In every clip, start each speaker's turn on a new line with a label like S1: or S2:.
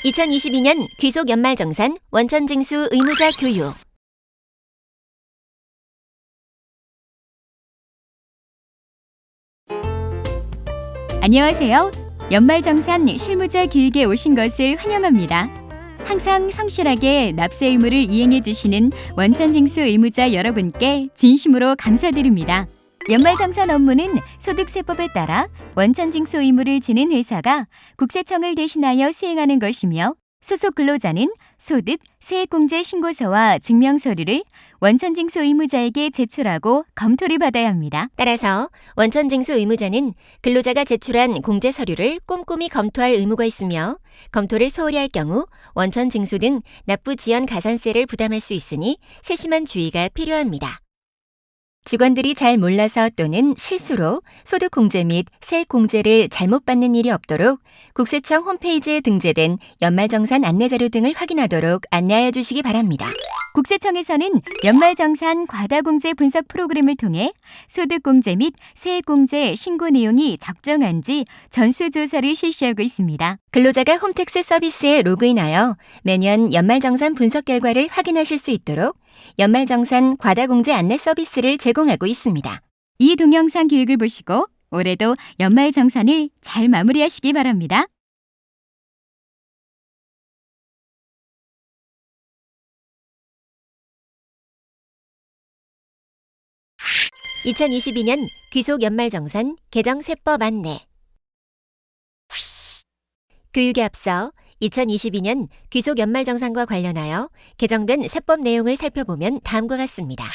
S1: 2022년 귀속 연말정산 원천징수 의무자 교육.
S2: 안녕하세요. 연말정산 실무자 교육에 오신 것을 환영합니다. 항상 성실하게 납세 의무를 이행해 주시는 원천징수 의무자 여러분께 진심으로 감사드립니다. 연말정산 업무는 소득세법에 따라 원천징수 의무를 지는 회사가 국세청을 대신하여 수행하는 것이며, 소속 근로자는 소득, 세액공제 신고서와 증명서류를 원천징수 의무자에게 제출하고 검토를 받아야 합니다.
S1: 따라서 원천징수 의무자는 근로자가 제출한 공제 서류를 꼼꼼히 검토할 의무가 있으며, 검토를 소홀히 할 경우 원천징수 등 납부 지연 가산세를 부담할 수 있으니 세심한 주의가 필요합니다. 직원들이 잘 몰라서 또는 실수로 소득공제 및 세액공제를 잘못 받는 일이 없도록 국세청 홈페이지에 등재된 연말정산 안내자료 등을 확인하도록 안내하여 주시기 바랍니다.
S2: 국세청에서는 연말정산 과다공제 분석 프로그램을 통해 소득공제 및 세액공제 신고 내용이 적정한지 전수조사를 실시하고 있습니다.
S1: 근로자가 홈택스 서비스에 로그인하여 매년 연말정산 분석 결과를 확인하실 수 있도록 연말정산 과다공제 안내 서비스를 제공하고 있습니다.
S2: 이 동영상 교육을 보시고 올해도 연말정산을 잘 마무리하시기 바랍니다.
S1: (2022년) 귀속 연말정산 개정세법 안내. 교육에 앞서 2022년 귀속 연말정산과 관련하여 개정된 세법 내용을 살펴보면 다음과 같습니다.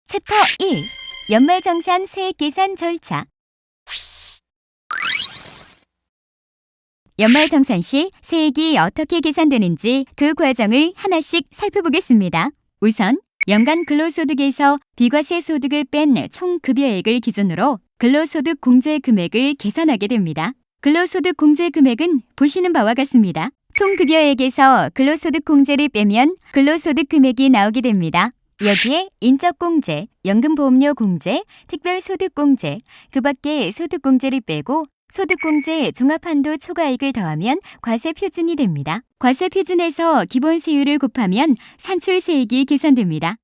S2: 챕터 1. 연말정산 세액계산 절차. 연말정산 시 세액이 어떻게 계산되는지 그 과정을 하나씩 살펴보겠습니다. 우선 연간 근로소득에서 비과세 소득을 뺀 총급여액을 기준으로 근로소득 공제 금액을 계산하게 됩니다. 근로소득 공제 금액은 보시는 바와 같습니다. 총급여액에서 근로소득 공제를 빼면 근로소득 금액이 나오게 됩니다. 여기에 인적공제, 연금보험료 공제, 특별소득공제, 그 밖에 소득공제를 빼고 소득공제 종합한도 초과액을 더하면 과세표준이 됩니다. 과세표준에서 기본세율을 곱하면 산출세액이 계산됩니다.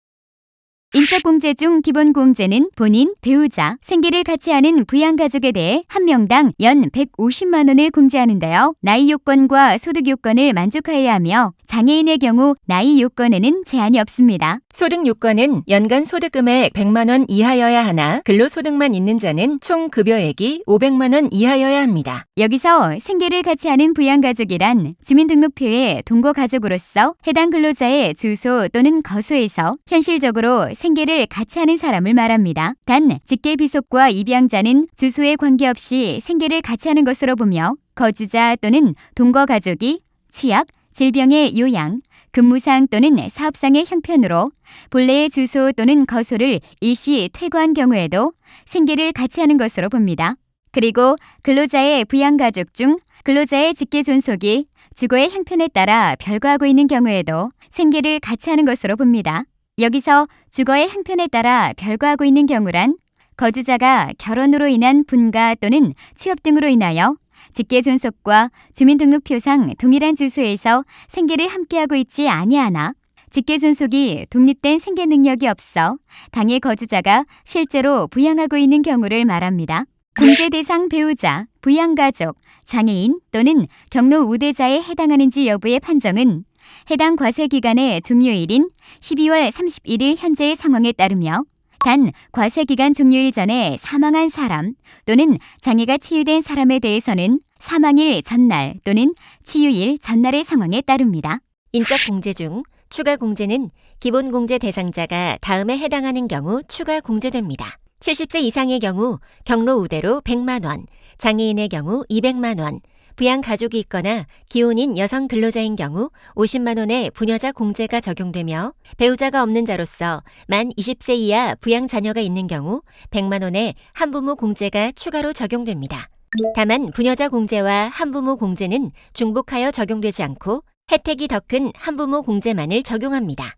S2: 인적공제 중 기본공제는 본인, 배우자, 생계를 같이 하는 부양가족에 대해 한 명당 연 150만 원을 공제하는데요. 나이 요건과 소득 요건을 만족하여야 하며 장애인의 경우 나이 요건에는 제한이 없습니다.
S1: 소득 요건은 연간 소득금액 100만 원 이하여야 하나 근로소득만 있는 자는 총 급여액이 500만 원 이하여야 합니다.
S2: 여기서 생계를 같이 하는 부양가족이란 주민등록표에 동거가족으로서 해당 근로자의 주소 또는 거소에서 현실적으로 생계를 같이 하는 사람을 말합니다. 단, 직계비속과 입양자는 주소에 관계없이 생계를 같이 하는 것으로 보며 거주자 또는 동거가족이 취약, 질병의 요양, 근무상 또는 사업상의 형편으로 본래의 주소 또는 거소를 일시 퇴거한 경우에도 생계를 같이 하는 것으로 봅니다. 그리고 근로자의 부양가족 중 근로자의 직계존속이 주거의 형편에 따라 별거하고 있는 경우에도 생계를 같이 하는 것으로 봅니다. 여기서 주거의 형편에 따라 별거하고 있는 경우란 거주자가 결혼으로 인한 분가 또는 취업 등으로 인하여 직계존속과 주민등록표상 동일한 주소에서 생계를 함께하고 있지 아니하나 직계존속이 독립된 생계 능력이 없어 당의 거주자가 실제로 부양하고 있는 경우를 말합니다. 공제 대상 배우자, 부양가족, 장애인 또는 경로 우대자에 해당하는지 여부의 판정은 해당 과세기간의 종료일인 12월 31일 현재의 상황에 따르며 단 과세기간 종료일 전에 사망한 사람 또는 장애가 치유된 사람에 대해서는 사망일 전날 또는 치유일 전날의 상황에 따릅니다.
S1: 인적 공제 중 추가 공제는 기본 공제 대상자가 다음에 해당하는 경우 추가 공제됩니다. 70세 이상의 경우 경로 우대로 100만 원, 장애인의 경우 200만 원, 부양 가족이 있거나 기혼인 여성 근로자인 경우 50만 원의 부녀자 공제가 적용되며 배우자가 없는 자로서 만 20세 이하 부양 자녀가 있는 경우 100만 원의 한부모 공제가 추가로 적용됩니다. 다만 부녀자 공제와 한부모 공제는 중복하여 적용되지 않고 혜택이 더 큰 한부모 공제만을 적용합니다.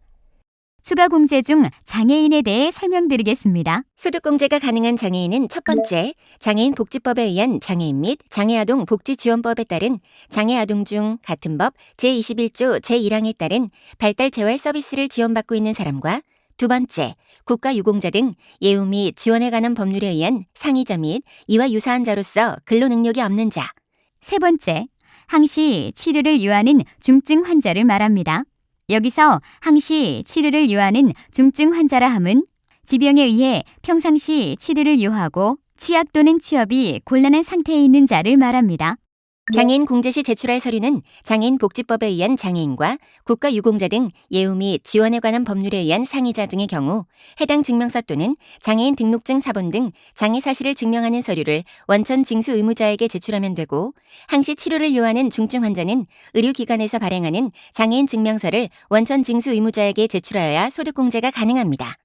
S2: 추가 공제 중 장애인에 대해 설명드리겠습니다.
S1: 소득공제가 가능한 장애인은 첫 번째, 장애인 복지법에 의한 장애인 및 장애아동 복지지원법에 따른 장애아동 중 같은 법 제21조 제1항에 따른 발달 재활 서비스를 지원받고 있는 사람과 두 번째, 국가유공자 등 예우 및 지원에 관한 법률에 의한 상이자 및 이와 유사한 자로서 근로능력이 없는 자.
S2: 세 번째, 항시 치료를 요하는 중증 환자를 말합니다. 여기서 항시 치료를 요하는 중증 환자라 함은 지병에 의해 평상시 치료를 요하고 취약 또는 취업이 곤란한 상태에 있는 자를 말합니다.
S1: 장애인 공제 시 제출할 서류는 장애인 복지법에 의한 장애인과 국가유공자 등 예우 및 지원에 관한 법률에 의한 상이자 등의 경우 해당 증명서 또는 장애인 등록증 사본 등 장애 사실을 증명하는 서류를 원천 징수 의무자에게 제출하면 되고 항시 치료를 요하는 중증 환자는 의료기관에서 발행하는 장애인 증명서를 원천 징수 의무자에게 제출하여야 소득공제가 가능합니다.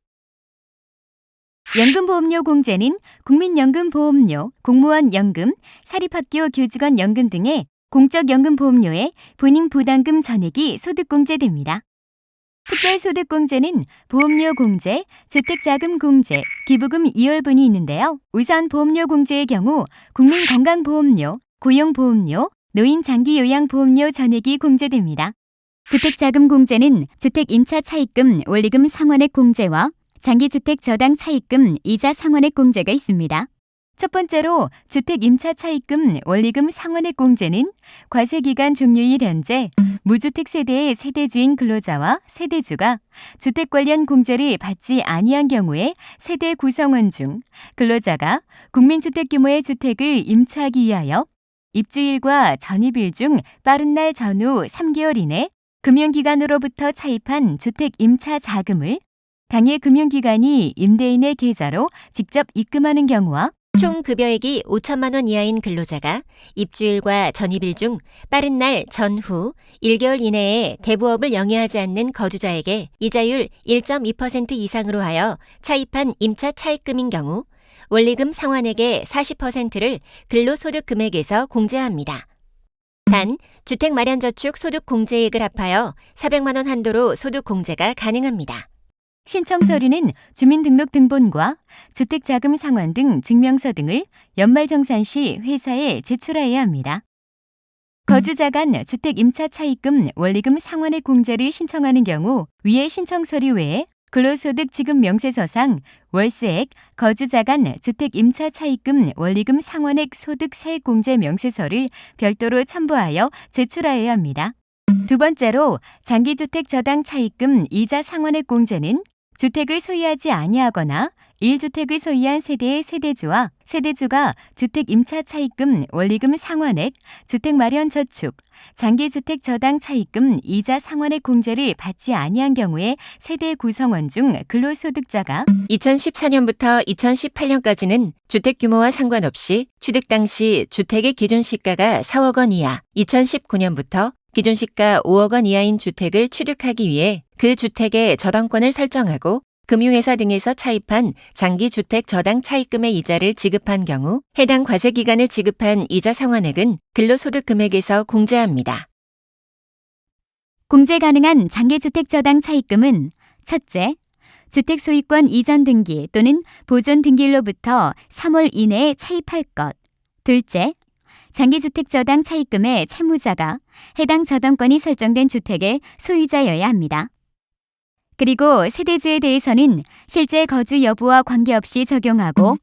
S2: 연금보험료 공제는 국민연금보험료, 공무원 연금, 사립학교 교직원 연금 등의 공적연금보험료에 본인 부담금 전액이 소득공제됩니다. 특별소득공제는 보험료 공제, 주택자금 공제, 기부금 이월분이 있는데요. 우선 보험료 공제의 경우 국민건강보험료, 고용보험료, 노인장기요양보험료 전액이 공제됩니다. 주택자금 공제는 주택 임차 차입금 원리금 상환액 공제와 장기주택 저당 차입금 이자 상환액 공제가 있습니다. 첫 번째로 주택 임차 차입금 원리금 상환액 공제는 과세기간 종료일 현재 무주택 세대의 세대주인 근로자와 세대주가 주택 관련 공제를 받지 아니한 경우에 세대 구성원 중 근로자가 국민주택 규모의 주택을 임차하기 위하여 입주일과 전입일 중 빠른 날 전후 3개월 이내 금융기관으로부터 차입한 주택 임차 자금을 당해 금융기관이 임대인의 계좌로 직접 입금하는 경우와
S1: 총 급여액이 5천만 원 이하인 근로자가 입주일과 전입일 중 빠른 날 전후 1개월 이내에 대부업을 영위하지 않는 거주자에게 이자율 1.2% 이상으로 하여 차입한 임차 차입금인 경우 원리금 상환액의 40%를 근로소득 금액에서 공제합니다. 단, 주택마련저축 소득공제액을 합하여 400만 원 한도로 소득공제가 가능합니다.
S2: 신청 서류는 주민등록등본과 주택자금 상환 등 증명서 등을 연말정산 시 회사에 제출해야 합니다. 거주자 간 주택 임차 차입금 원리금 상환액 공제를 신청하는 경우 위의 신청 서류 외에 근로소득 지급 명세서상 월세액, 거주자 간 주택 임차 차입금 원리금 상환액 소득 세액 공제 명세서를 별도로 첨부하여 제출하여야 합니다. 두 번째로 장기주택 저당 차입금 이자 상환액 공제는 주택을 소유하지 아니하거나 1주택을 소유한 세대의 세대주와 세대주가 주택 임차 차입금 원리금 상환액, 주택 마련 저축, 장기주택 저당 차입금 이자 상환액 공제를 받지 아니한 경우에 세대 구성원 중 근로소득자가
S1: 2014년부터 2018년까지는 주택 규모와 상관없이 취득 당시 주택의 기준 시가가 4억 원 이하, 2019년부터 기준 시가 5억 원 이하인 주택을 취득하기 위해 그 주택의 저당권을 설정하고 금융회사 등에서 차입한 장기주택 저당 차입금의 이자를 지급한 경우 해당 과세기간에 지급한 이자 상환액은 근로소득 금액에서 공제합니다.
S2: 공제 가능한 장기주택 저당 차입금은 첫째, 주택 소유권 이전 등기 또는 보존 등기일로부터 3월 이내에 차입할 것. 둘째, 장기주택 저당 차입금의 채무자가 해당 저당권이 설정된 주택의 소유자여야 합니다. 그리고 세대주에 대해서는 실제 거주 여부와 관계없이 적용하고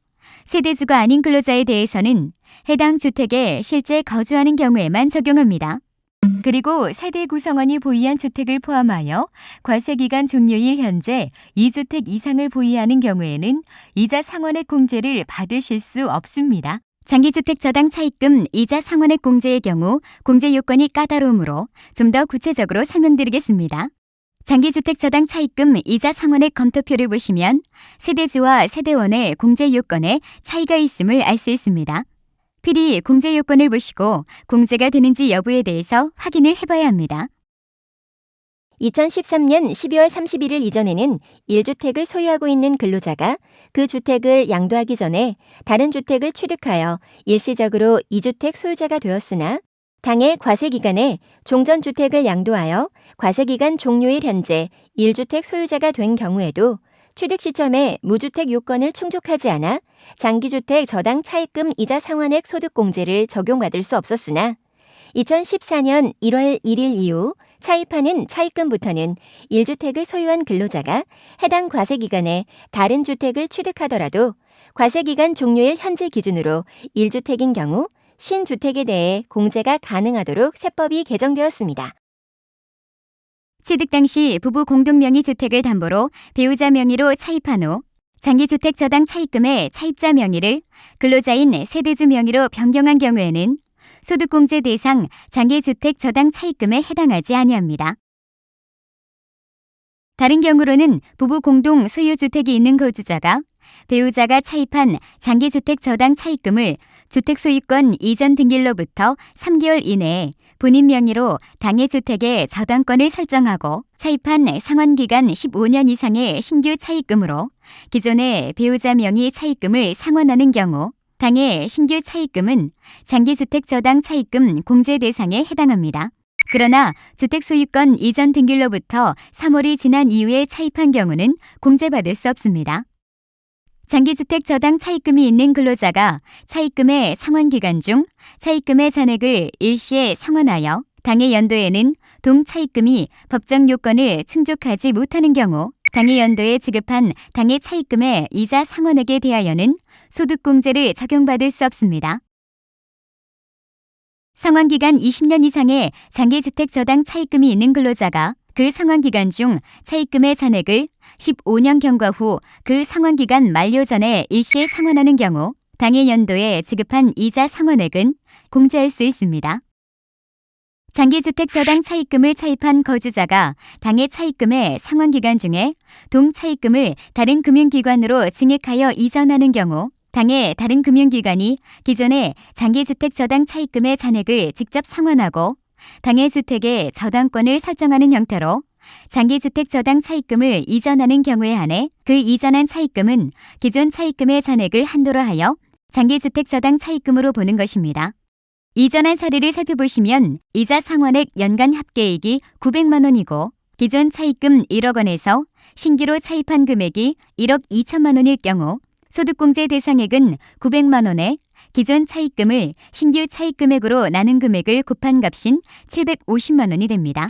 S2: 세대주가 아닌 근로자에 대해서는 해당 주택에 실제 거주하는 경우에만 적용합니다. 그리고 세대 구성원이 보유한 주택을 포함하여 과세기간 종료일 현재 2주택 이상을 보유하는 경우에는 이자 상환액 공제를 받으실 수 없습니다. 장기주택 저당 차입금 이자 상환액 공제의 경우 공제 요건이 까다로우므로 좀 더 구체적으로 설명드리겠습니다. 장기주택 저당 차입금 이자 상환액 검토표를 보시면 세대주와 세대원의 공제 요건에 차이가 있음을 알 수 있습니다. 필히 공제 요건을 보시고 공제가 되는지 여부에 대해서 확인을 해봐야 합니다.
S1: 2013년 12월 31일 이전에는 1주택을 소유하고 있는 근로자가 그 주택을 양도하기 전에 다른 주택을 취득하여 일시적으로 2주택 소유자가 되었으나 당해 과세기간에 종전주택을 양도하여 과세기간 종료일 현재 1주택 소유자가 된 경우에도 취득 시점에 무주택 요건을 충족하지 않아 장기주택 저당 차입금 이자 상환액 소득공제를 적용받을 수 없었으나 2014년 1월 1일 이후 차입하는 차입금부터는 1주택을 소유한 근로자가 해당 과세기간에 다른 주택을 취득하더라도 과세기간 종료일 현재 기준으로 1주택인 경우 신주택에 대해 공제가 가능하도록 세법이 개정되었습니다.
S2: 취득 당시 부부 공동명의 주택을 담보로 배우자 명의로 차입한 후 장기주택 저당 차입금의 차입자 명의를 근로자인 세대주 명의로 변경한 경우에는 소득공제 대상 장기주택 저당 차입금에 해당하지 아니합니다. 다른 경우로는 부부 공동 소유주택이 있는 거주자가 배우자가 차입한 장기주택 저당 차입금을 주택소유권 이전 등기일로부터 3개월 이내에 본인 명의로 당해 주택의 저당권을 설정하고 차입한 상환기간 15년 이상의 신규 차입금으로 기존의 배우자 명의 차입금을 상환하는 경우 당해 신규 차입금은 장기주택 저당 차입금 공제 대상에 해당합니다. 그러나 주택소유권 이전 등기일로부터 3월이 지난 이후에 차입한 경우는 공제받을 수 없습니다. 장기주택 저당 차입금이 있는 근로자가 차입금의 상환기간 중 차입금의 잔액을 일시에 상환하여 당해 연도에는 동차입금이 법정 요건을 충족하지 못하는 경우 당해 연도에 지급한 당해 차입금의 이자 상환액에 대하여는 소득공제를 적용받을 수 없습니다. 상환기간 20년 이상의 장기주택 저당 차입금이 있는 근로자가 그 상환기간 중 차입금의 잔액을 15년 경과 후 그 상환기간 만료 전에 일시에 상환하는 경우 당해 연도에 지급한 이자 상환액은 공제할 수 있습니다. 장기주택 저당 차입금을 차입한 거주자가 당해 차입금의 상환기간 중에 동차입금을 다른 금융기관으로 증액하여 이전하는 경우 당해 다른 금융기관이 기존의 장기주택 저당 차입금의 잔액을 직접 상환하고 당해 주택의 저당권을 설정하는 형태로 장기주택 저당 차입금을 이전하는 경우에 한해 그 이전한 차입금은 기존 차입금의 잔액을 한도로 하여 장기주택 저당 차입금으로 보는 것입니다. 이전한 사례를 살펴보시면 이자 상환액 연간 합계액이 900만 원이고 기존 차입금 1억 원에서 신규로 차입한 금액이 1억 2천만 원일 경우 소득공제 대상액은 900만 원에 기존 차입금을 신규 차입금액으로 나눈 금액을 곱한 값인 750만 원이 됩니다.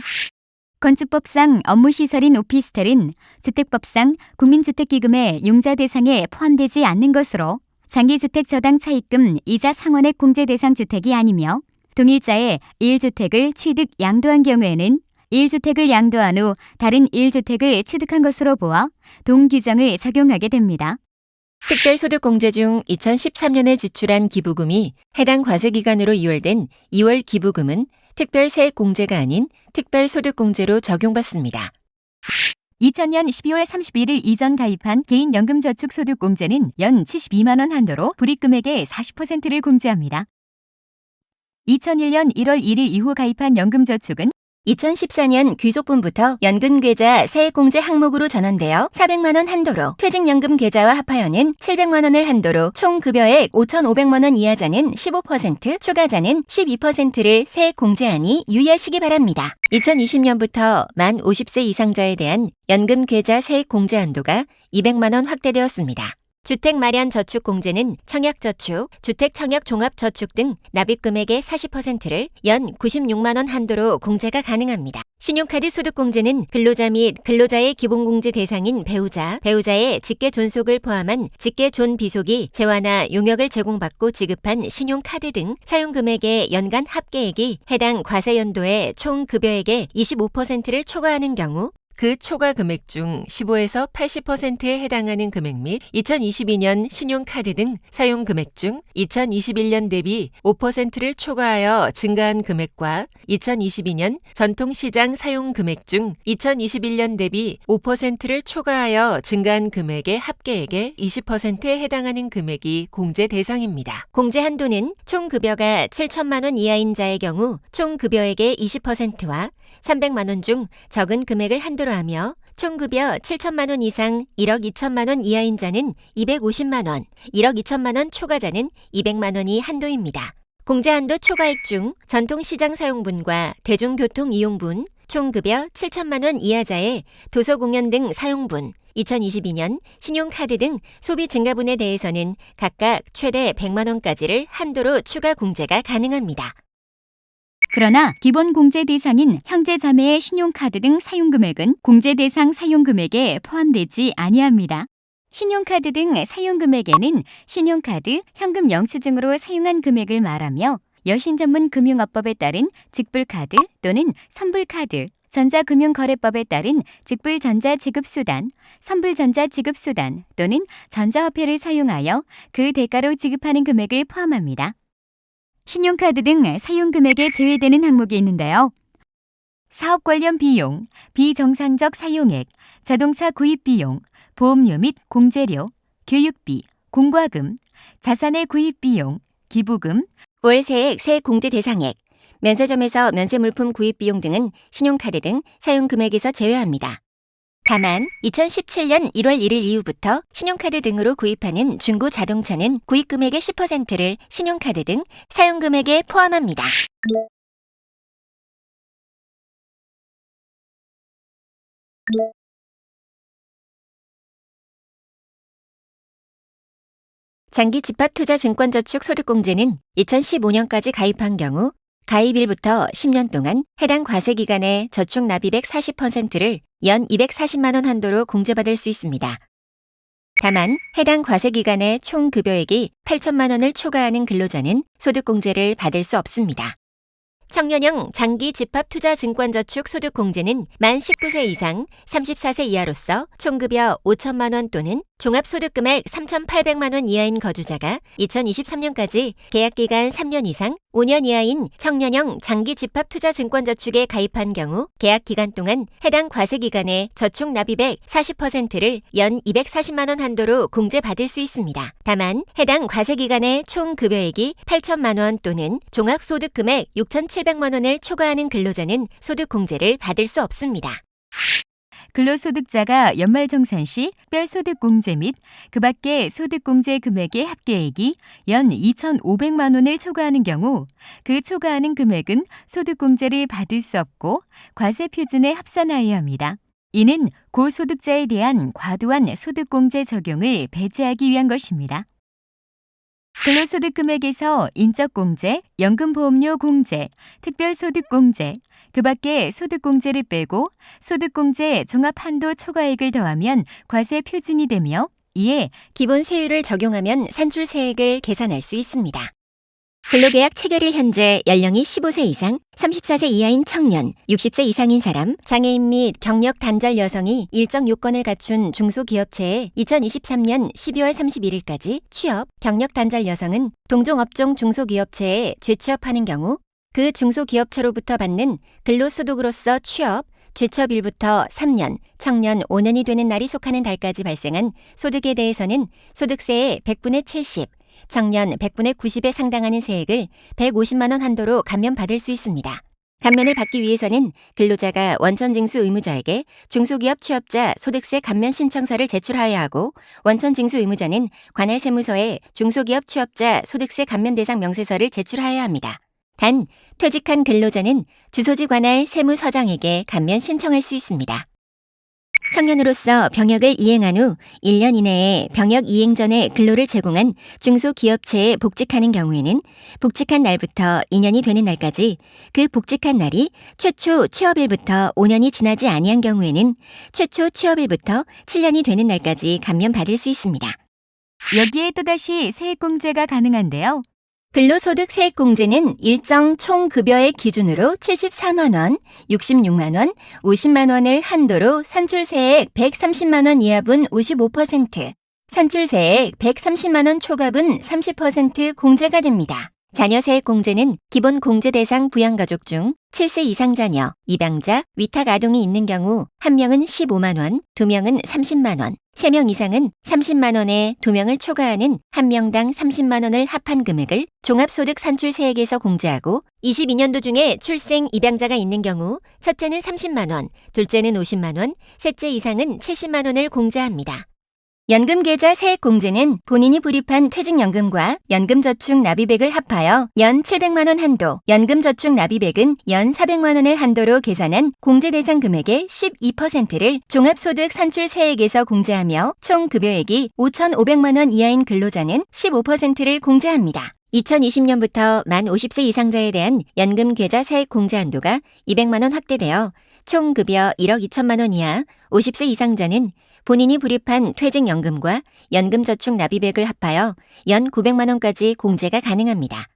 S2: 건축법상 업무시설인 오피스텔은 주택법상 국민주택기금의 용자 대상에 포함되지 않는 것으로 장기주택 저당 차입금 이자 상환액 공제 대상 주택이 아니며 동일자의 1주택을 취득 양도한 경우에는 1주택을 양도한 후 다른 1주택을 취득한 것으로 보아 동규정을 적용하게 됩니다.
S1: 특별소득공제 중 2013년에 지출한 기부금이 해당 과세기간으로 이월된 2월 기부금은 특별세액공제가 아닌 특별소득공제로 적용받습니다.
S2: 2000년 12월 31일 이전 가입한 개인연금저축소득공제는 연 72만 원 한도로 불이익금액의 40%를 공제합니다. 2001년 1월 1일 이후 가입한 연금저축은
S1: 2014년 귀속분부터 연금계좌 세액공제 항목으로 전환되어 400만 원 한도로, 퇴직연금 계좌와 합하여는 700만 원을 한도로 총 급여액 5,500만 원 이하자는 15%, 추가자는 12%를 세액공제하니 유의하시기 바랍니다. 2020년부터 만 50세 이상자에 대한 연금계좌 세액공제 한도가 200만 원 확대되었습니다. 주택마련저축공제는 청약저축, 주택청약종합저축 등 납입금액의 40%를 연 96만 원 한도로 공제가 가능합니다. 신용카드 소득공제는 근로자 및 근로자의 기본공제 대상인 배우자, 배우자의 직계존속을 포함한 직계존비속이 재화나 용역을 제공받고 지급한 신용카드 등 사용금액의 연간 합계액이 해당 과세연도의 총 급여액의 25%를 초과하는 경우 그 초과 금액 중 15에서 80%에 해당하는 금액 및 2022년 신용카드 등 사용 금액 중 2021년 대비 5%를 초과하여 증가한 금액과 2022년 전통시장 사용 금액 중 2021년 대비 5%를 초과하여 증가한 금액의 합계액의 20%에 해당하는 금액이 공제 대상입니다. 공제 한도는 총 급여가 7천만 원 이하인 자의 경우 총 급여액의 20%와 300만 원 중 적은 금액을 한도로 하며 총급여 7천만 원 이상 1억 2천만 원 이하인 자는 250만 원, 1억 2천만 원 초과자는 200만 원이 한도입니다. 공제 한도 초과액 중 전통시장 사용분과 대중교통 이용분, 총급여 7천만 원 이하자의 도서공연 등 사용분, 2022년 신용카드 등 소비 증가분에 대해서는 각각 최대 100만 원까지를 한도로 추가 공제가 가능합니다.
S2: 그러나 기본 공제 대상인 형제자매의 신용카드 등 사용금액은 공제 대상 사용금액에 포함되지 아니합니다. 신용카드 등 사용금액에는 신용카드, 현금 영수증으로 사용한 금액을 말하며 여신전문금융업법에 따른 직불카드 또는 선불카드, 전자금융거래법에 따른 직불전자지급수단, 선불전자지급수단 또는 전자화폐를 사용하여 그 대가로 지급하는 금액을 포함합니다. 신용카드 등 사용금액에 제외되는 항목이 있는데요. 사업 관련 비용, 비정상적 사용액, 자동차 구입 비용, 보험료 및 공제료, 교육비, 공과금, 자산의 구입 비용, 기부금,
S1: 월세액 세액공제 대상액, 면세점에서 면세물품 구입 비용 등은 신용카드 등 사용금액에서 제외합니다. 다만 2017년 1월 1일 이후부터 신용카드 등으로 구입하는 중고 자동차는 구입금액의 10%를 신용카드 등 사용금액에 포함합니다. 장기집합투자증권저축 소득공제는 2015년까지 가입한 경우 가입일부터 10년 동안 해당 과세기간의 저축 납입액 40%를 연 240만 원 한도로 공제받을 수 있습니다. 다만 해당 과세기간의 총 급여액이 8천만 원을 초과하는 근로자는 소득공제를 받을 수 없습니다. 청년형 장기집합투자증권저축 소득공제는 만 19세 이상 34세 이하로서 총급여 5천만 원 또는 종합소득금액 3,800만 원 이하인 거주자가 2023년까지 계약기간 3년 이상 5년 이하인 청년형 장기집합투자증권저축에 가입한 경우 계약기간 동안 해당 과세기간의 저축 납입액 40%를 연 240만 원 한도로 공제받을 수 있습니다. 다만 해당 과세기간의 총 급여액이 8천만 원 또는 종합소득금액 6,700만 원을 초과하는 근로자는 소득공제를 받을 수 없습니다.
S2: 근로소득자가 연말정산 시 특별소득공제 및 그 밖의 소득공제 금액의 합계액이 연 2,500만 원을 초과하는 경우 그 초과하는 금액은 소득공제를 받을 수 없고 과세표준에 합산하여야 합니다. 이는 고소득자에 대한 과도한 소득공제 적용을 배제하기 위한 것입니다. 근로소득 금액에서 인적공제, 연금보험료 공제, 특별소득공제, 그 밖에 소득공제를 빼고 소득공제 종합한도 초과액을 더하면 과세 표준이 되며 이에
S1: 기본 세율을 적용하면 산출세액을 계산할 수 있습니다. 근로계약 체결일 현재 연령이 15세 이상, 34세 이하인 청년, 60세 이상인 사람, 장애인 및 경력 단절 여성이 일정 요건을 갖춘 중소기업체에 2023년 12월 31일까지 취업, 경력 단절 여성은 동종업종 중소기업체에 재취업하는 경우 그 중소기업체로부터 받는 근로소득으로서 취업, 재취업일부터 3년, 청년 5년이 되는 날이 속하는 달까지 발생한 소득에 대해서는 소득세의 100분의 70, 청년 100분의 90에 상당하는 세액을 150만 원 한도로 감면받을 수 있습니다. 감면을 받기 위해서는 근로자가 원천징수 의무자에게 중소기업 취업자 소득세 감면 신청서를 제출하여야 하고, 원천징수 의무자는 관할 세무서에 중소기업 취업자 소득세 감면 대상 명세서를 제출하여야 합니다. 단, 퇴직한 근로자는 주소지 관할 세무서장에게 감면 신청할 수 있습니다. 청년으로서 병역을 이행한 후 1년 이내에 병역 이행 전에 근로를 제공한 중소기업체에 복직하는 경우에는 복직한 날부터 2년이 되는 날까지, 그 복직한 날이 최초 취업일부터 5년이 지나지 아니한 경우에는 최초 취업일부터 7년이 되는 날까지 감면받을 수 있습니다.
S2: 여기에 또다시 세액공제가 가능한데요.
S1: 근로소득 세액공제는 일정 총급여액 기준으로 74만 원, 66만 원, 50만 원을 한도로 산출세액 130만 원 이하분 55%, 산출세액 130만 원 초과분 30% 공제가 됩니다. 자녀세액 공제는 기본 공제 대상 부양가족 중 7세 이상 자녀, 입양자, 위탁 아동이 있는 경우 1명은 15만 원, 2명은 30만 원, 3명 이상은 30만 원에 2명을 초과하는 1명당 30만 원을 합한 금액을 종합소득 산출세액에서 공제하고, 22년도 중에 출생 입양자가 있는 경우 첫째는 30만 원, 둘째는 50만 원, 셋째 이상은 70만 원을 공제합니다. 연금계좌 세액공제는 본인이 불입한 퇴직연금과 연금저축 납입액을 합하여 연 700만 원 한도, 연금저축 납입액은 연 400만 원을 한도로 계산한 공제 대상 금액의 12%를 종합소득 산출세액에서 공제하며 총 급여액이 5,500만 원 이하인 근로자는 15%를 공제합니다. 2020년부터 만 50세 이상자에 대한 연금계좌 세액 공제 한도가 200만 원 확대되어 총 급여 1억 2천만 원 이하 50세 이상자는 본인이 불입한 퇴직연금과 연금저축 납입액을 합하여 연 900만 원까지 공제가 가능합니다.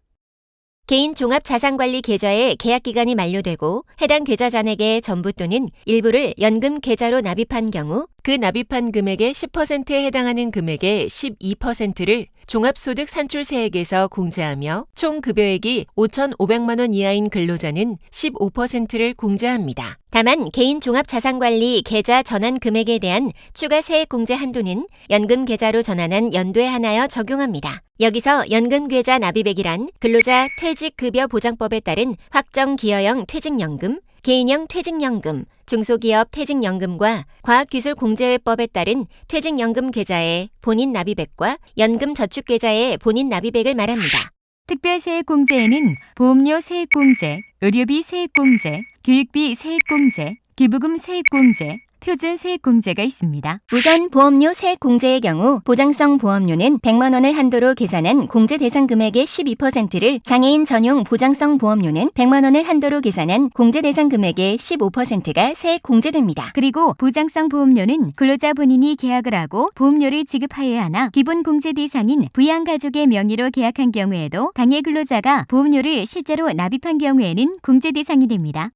S1: 개인 종합자산관리 계좌의 계약기간이 만료되고 해당 계좌잔액의 전부 또는 일부를 연금 계좌로 납입한 경우 그 납입한 금액의 10%에 해당하는 금액의 12%를 종합소득 산출세액에서 공제하며 총 급여액이 5,500만 원 이하인 근로자는 15%를 공제합니다. 다만 개인 종합자산관리 계좌 전환 금액에 대한 추가 세액 공제 한도는 연금 계좌로 전환한 연도에 한하여 적용합니다. 여기서 연금계좌 납입액이란 근로자 퇴직급여보장법에 따른 확정기여형 퇴직연금, 개인형 퇴직연금, 중소기업 퇴직연금과 과학기술공제회법에 따른 퇴직연금 계좌의 본인 납입액과 연금저축계좌의 본인 납입액을 말합니다.
S2: 특별세액공제에는 보험료 세액공제, 의료비 세액공제, 교육비 세액공제, 기부금 세액공제, 표준 세액공제가 있습니다.
S1: 우선 보험료 세액공제의 경우 보장성 보험료는 100만 원을 한도로 계산한 공제 대상 금액의 12%를, 장애인 전용 보장성 보험료는 100만 원을 한도로 계산한 공제 대상 금액의 15%가 세액 공제됩니다.
S2: 그리고 보장성 보험료는 근로자 본인이 계약을 하고 보험료를 지급하여야 하나, 기본 공제 대상인 부양가족의 명의로 계약한 경우에도 당해 근로자가 보험료를 실제로 납입한 경우에는 공제 대상이 됩니다.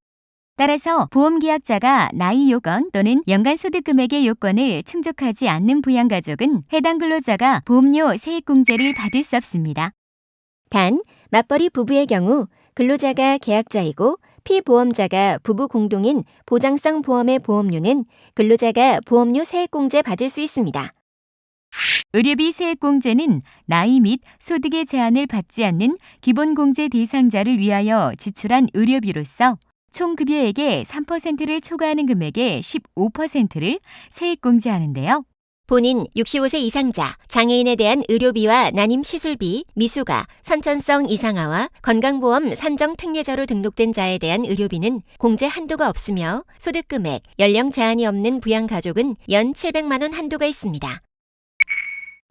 S2: 따라서 보험계약자가 나이 요건 또는 연간 소득 금액의 요건을 충족하지 않는 부양가족은 해당 근로자가 보험료 세액공제를 받을 수 없습니다.
S1: 단, 맞벌이 부부의 경우 근로자가 계약자이고 피보험자가 부부 공동인 보장성 보험의 보험료는 근로자가 보험료 세액공제 받을 수 있습니다.
S2: 의료비 세액공제는 나이 및 소득의 제한을 받지 않는 기본공제 대상자를 위하여 지출한 의료비로서 총 급여액의 3%를 초과하는 금액의 15%를 세액공제하는데요.
S1: 본인 65세 이상자, 장애인에 대한 의료비와 난임 시술비, 미수가, 선천성 이상화와 건강보험 산정 특례자로 등록된 자에 대한 의료비는 공제 한도가 없으며 소득금액, 연령 제한이 없는 부양가족은 연 700만 원 한도가 있습니다.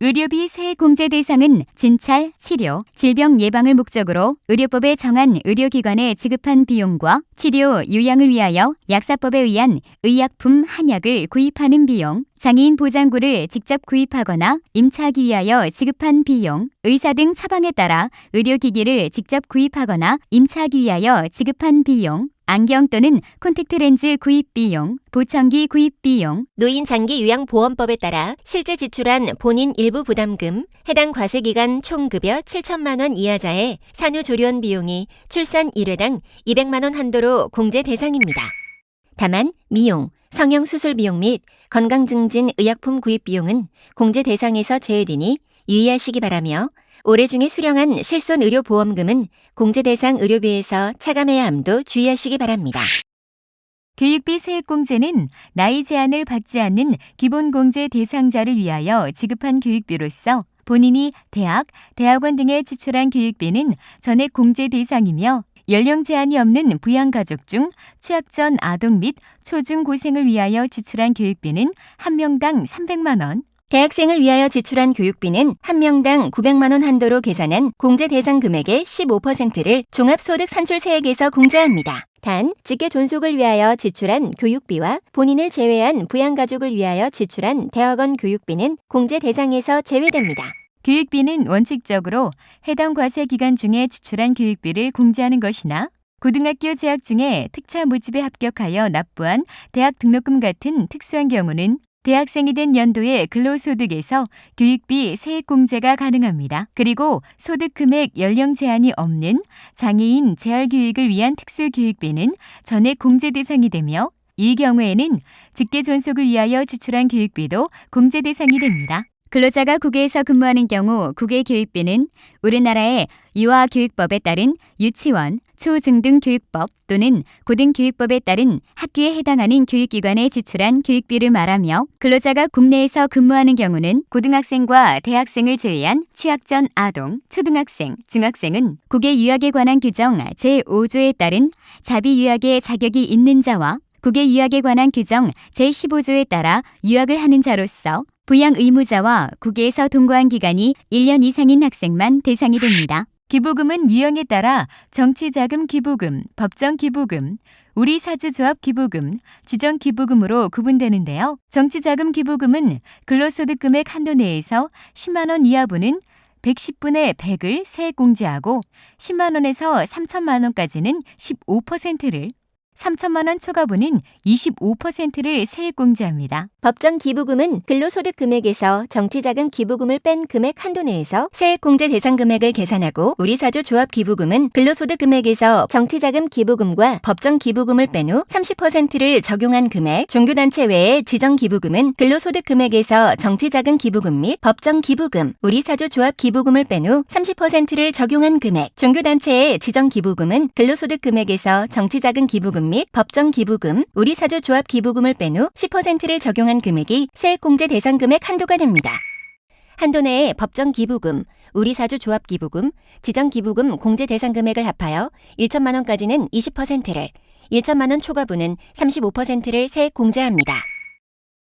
S2: 의료비 세액공제 대상은 진찰, 치료, 질병 예방을 목적으로 의료법에 정한 의료기관에 지급한 비용과 치료, 요양을 위하여 약사법에 의한 의약품, 한약을 구입하는 비용, 장애인 보장구를 직접 구입하거나 임차하기 위하여 지급한 비용, 의사 등 처방에 따라 의료기기를 직접 구입하거나 임차하기 위하여 지급한 비용, 안경 또는 콘택트 렌즈 구입 비용, 보청기 구입 비용,
S1: 노인 장기 요양보험법에 따라 실제 지출한 본인 일부 부담금, 해당 과세기간 총급여 7천만 원 이하자의 산후조리원 비용이 출산 1회당 200만 원 한도로 공제 대상입니다. 다만 미용, 성형수술 비용 및 건강증진 의약품 구입 비용은 공제 대상에서 제외되니 유의하시기 바라며 올해 중에 수령한 실손의료보험금은 공제 대상 의료비에서 차감해야 함도 주의하시기 바랍니다.
S2: 교육비 세액공제는 나이 제한을 받지 않는 기본공제 대상자를 위하여 지급한 교육비로서 본인이 대학, 대학원 등에 지출한 교육비는 전액 공제 대상이며 연령 제한이 없는 부양가족 중 취약 전 아동 및 초중고생을 위하여 지출한 교육비는 한 명당 300만 원,
S1: 대학생을 위하여 지출한 교육비는 한 명당 900만 원 한도로 계산한 공제 대상 금액의 15%를 종합소득산출세액에서 공제합니다. 단, 직계 존속을 위하여 지출한 교육비와 본인을 제외한 부양가족을 위하여 지출한 대학원 교육비는 공제 대상에서 제외됩니다.
S2: 교육비는 원칙적으로 해당 과세 기간 중에 지출한 교육비를 공제하는 것이나 고등학교 재학 중에 특차 모집에 합격하여 납부한 대학 등록금 같은 특수한 경우는 대학생이 된 연도의 근로소득에서 교육비 세액 공제가 가능합니다. 그리고 소득 금액 연령 제한이 없는 장애인 재활교육을 위한 특수교육비는 전액 공제 대상이 되며 이 경우에는 직계 존속을 위하여 지출한 교육비도 공제 대상이 됩니다. 근로자가 국외에서 근무하는 경우 국외 교육비는 우리나라의 유아교육법에 따른 유치원, 초중등교육법 또는 고등교육법에 따른 학교에 해당하는 교육기관에 지출한 교육비를 말하며 근로자가 국내에서 근무하는 경우는 고등학생과 대학생을 제외한 취약 전 아동, 초등학생, 중학생은 국외 유학에 관한 규정 제5조에 따른 자비 유학의 자격이 있는 자와 국외 유학에 관한 규정 제15조에 따라 유학을 하는 자로서 부양 의무자와 국외에서 동거한 기간이 1년 이상인 학생만 대상이 됩니다. 기부금은 유형에 따라 정치자금 기부금, 법정 기부금, 우리사주조합 기부금, 지정 기부금으로 구분되는데요. 정치자금 기부금은 근로소득 금액 한도 내에서 10만 원 이하분은 110분의 100을 세액 공제하고 10만 원에서 3천만 원까지는 15%를 3천만 원 초과분은 25%를 세액 공제합니다.
S1: 법정 기부금은 근로소득 금액에서 정치자금 기부금을 뺀 금액 한도 내에서 세액 공제 대상 금액을 계산하고 우리사주 조합 기부금은 근로소득 금액에서 정치자금 기부금과 법정 기부금을 뺀 후 30%를 적용한 금액, 종교단체 외의 지정 기부금은 근로소득 금액에서 정치자금 기부금 및 법정 기부금, 우리사주 조합 기부금을 뺀 후 30%를 적용한 금액, 종교단체의 지정 기부금은 근로소득 금액에서 정치자금 기부금 및 법정 기부금, 우리사주 조합 기부금을 뺀 후 10%를 적용한 금액이 세액 공제 대상 금액 한도가 됩니다. 한도 내의 법정 기부금, 우리사주 조합 기부금, 지정 기부금 공제 대상 금액을 합하여 1천만 원까지는 20%를, 1천만 원 초과분은 35%를 세액 공제합니다.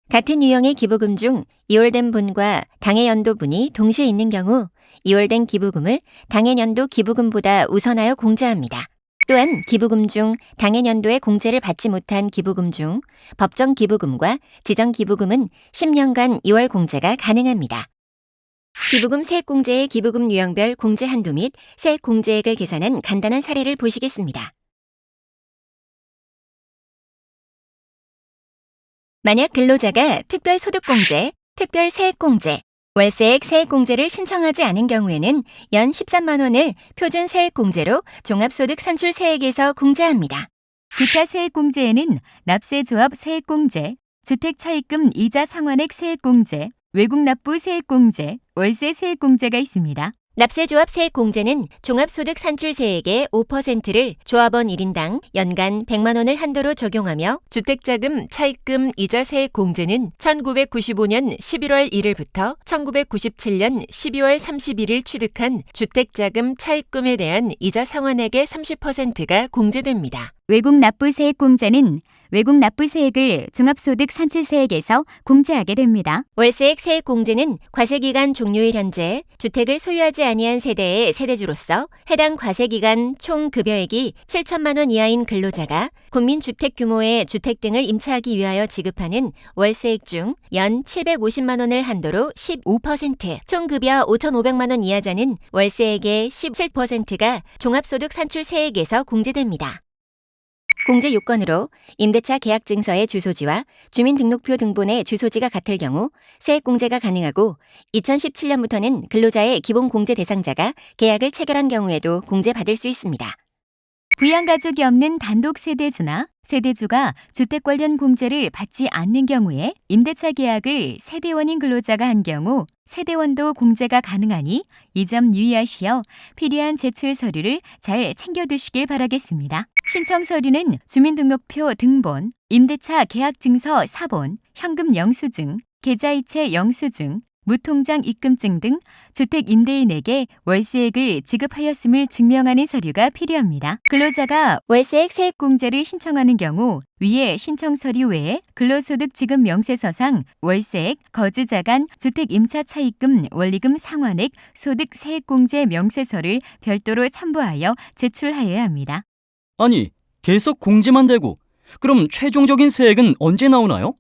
S1: 같은 유형의 기부금 중 이월된 분과 당해 연도 분이 동시에 있는 경우 이월된 기부금을 당해 연도 기부금보다 우선하여 공제합니다. 또한 기부금 중 당해 연도에 공제를 받지 못한 기부금 중 법정 기부금과 지정 기부금은 10년간 2월 공제가 가능합니다. 기부금 세액 공제의 기부금 유형별 공제 한도 및 세액 공제액을 계산한 간단한 사례를 보시겠습니다. 만약 근로자가 특별소득공제, 특별세액공제, 월세액 세액공제를 신청하지 않은 경우에는 연 13만 원을 표준 세액공제로 종합소득산출세액에서 공제합니다.
S2: 기타 세액공제에는 납세조합 세액공제, 주택차입금 이자 상환액 세액공제, 외국납부 세액공제, 월세 세액공제가 있습니다.
S1: 납세조합 세액공제는 종합소득산출세액의 5%를 조합원 1인당 연간 100만 원을 한도로 적용하며
S3: 주택자금 차입금 이자 세액 공제는 1995년 11월 1일부터 1997년 12월 31일 취득한 주택자금 차입금에 대한 이자 상환액의 30%가 공제됩니다.
S2: 외국납부세액공제는 외국납부세액을 종합소득산출세액에서 공제하게 됩니다.
S1: 월세액 세액공제는 과세기간 종료일 현재 주택을 소유하지 아니한 세대의 세대주로서 해당 과세기간 총 급여액이 7천만 원 이하인 근로자가 국민주택 규모의 주택 등을 임차하기 위하여 지급하는 월세액 중 연 750만 원을 한도로 15%, 총 급여 5,500만 원 이하자는 월세액의 17%가 종합소득산출세액에서 공제됩니다. 공제 요건으로 임대차 계약증서의 주소지와 주민등록표 등본의 주소지가 같을 경우 세액공제가 가능하고 2017년부터는 근로자의 기본공제 대상자가 계약을 체결한 경우에도 공제받을 수 있습니다.
S2: 부양가족이 없는 단독 세대주나 세대주가 주택 관련 공제를 받지 않는 경우에 임대차 계약을 세대원인 근로자가 한 경우 세대원도 공제가 가능하니 이 점 유의하시어 필요한 제출 서류를 잘 챙겨두시길 바라겠습니다. 신청 서류는 주민등록표 등본, 임대차 계약증서 사본, 현금 영수증, 계좌이체 영수증, 무통장 입금증 등 주택 임대인에게 월세액을 지급하였음을 증명하는 서류가 필요합니다. 근로자가 월세액 세액공제를 신청하는 경우 위의 신청 서류 외에 근로소득 지급 명세서상 월세액, 거주자 간 주택 임차 차입금, 원리금 상환액, 소득 세액공제 명세서를 별도로 첨부하여 제출하여야 합니다.
S4: 아니, 계속 공제만 되고 그럼 최종적인 세액은 언제 나오나요?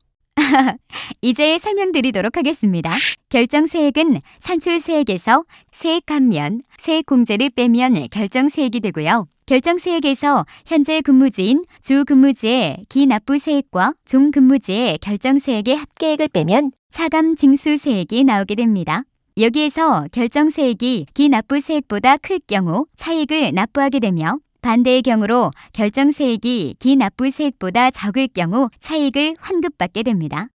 S2: 이제 설명드리도록 하겠습니다. 결정세액은 산출세액에서 세액 감면, 세액 공제를 빼면 결정세액이 되고요. 결정세액에서 현재 근무지인 주 근무지의 기납부세액과 종 근무지의 결정세액의 합계액을 빼면 차감 징수세액이 나오게 됩니다. 여기에서 결정세액이 기납부세액보다 클 경우 차익을 납부하게 되며 반대의 경우로 결정세액이 기납부세액보다 적을 경우 차익을 환급받게 됩니다.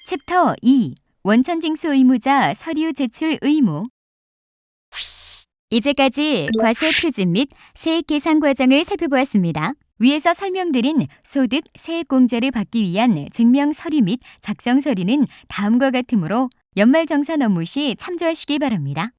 S2: 챕터 2. 원천징수 의무자 서류 제출 의무. 이제까지 과세 표준 및 세액 계산 과정을 살펴보았습니다. 위에서 설명드린 소득, 세액 공제를 받기 위한 증명 서류 및 작성 서류는 다음과 같으므로 연말정산 업무 시 참조하시기 바랍니다.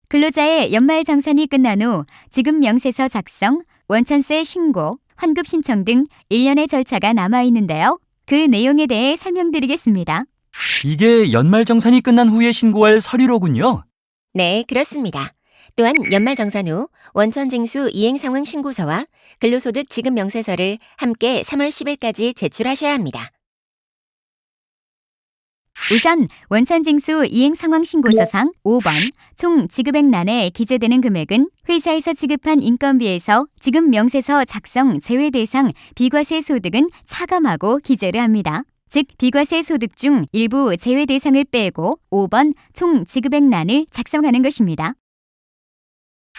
S2: 근로자의 연말정산이 끝난 후 지급 명세서 작성, 원천세 신고, 환급 신청 등 일련의 절차가 남아있는데요. 그 내용에 대해 설명드리겠습니다.
S4: 이게 연말정산이 끝난 후에 신고할 서류로군요.
S1: 네, 그렇습니다. 또한 연말정산 후 원천징수 이행상황 신고서와 근로소득 지급 명세서를 함께 3월 10일까지 제출하셔야 합니다.
S2: 우선 원천징수 이행상황신고서상 5번 총 지급액란에 기재되는 금액은 회사에서 지급한 인건비에서 지급 명세서 작성 제외 대상 비과세 소득은 차감하고 기재를 합니다. 즉 비과세 소득 중 일부 제외 대상을 빼고 5번 총 지급액란을 작성하는 것입니다.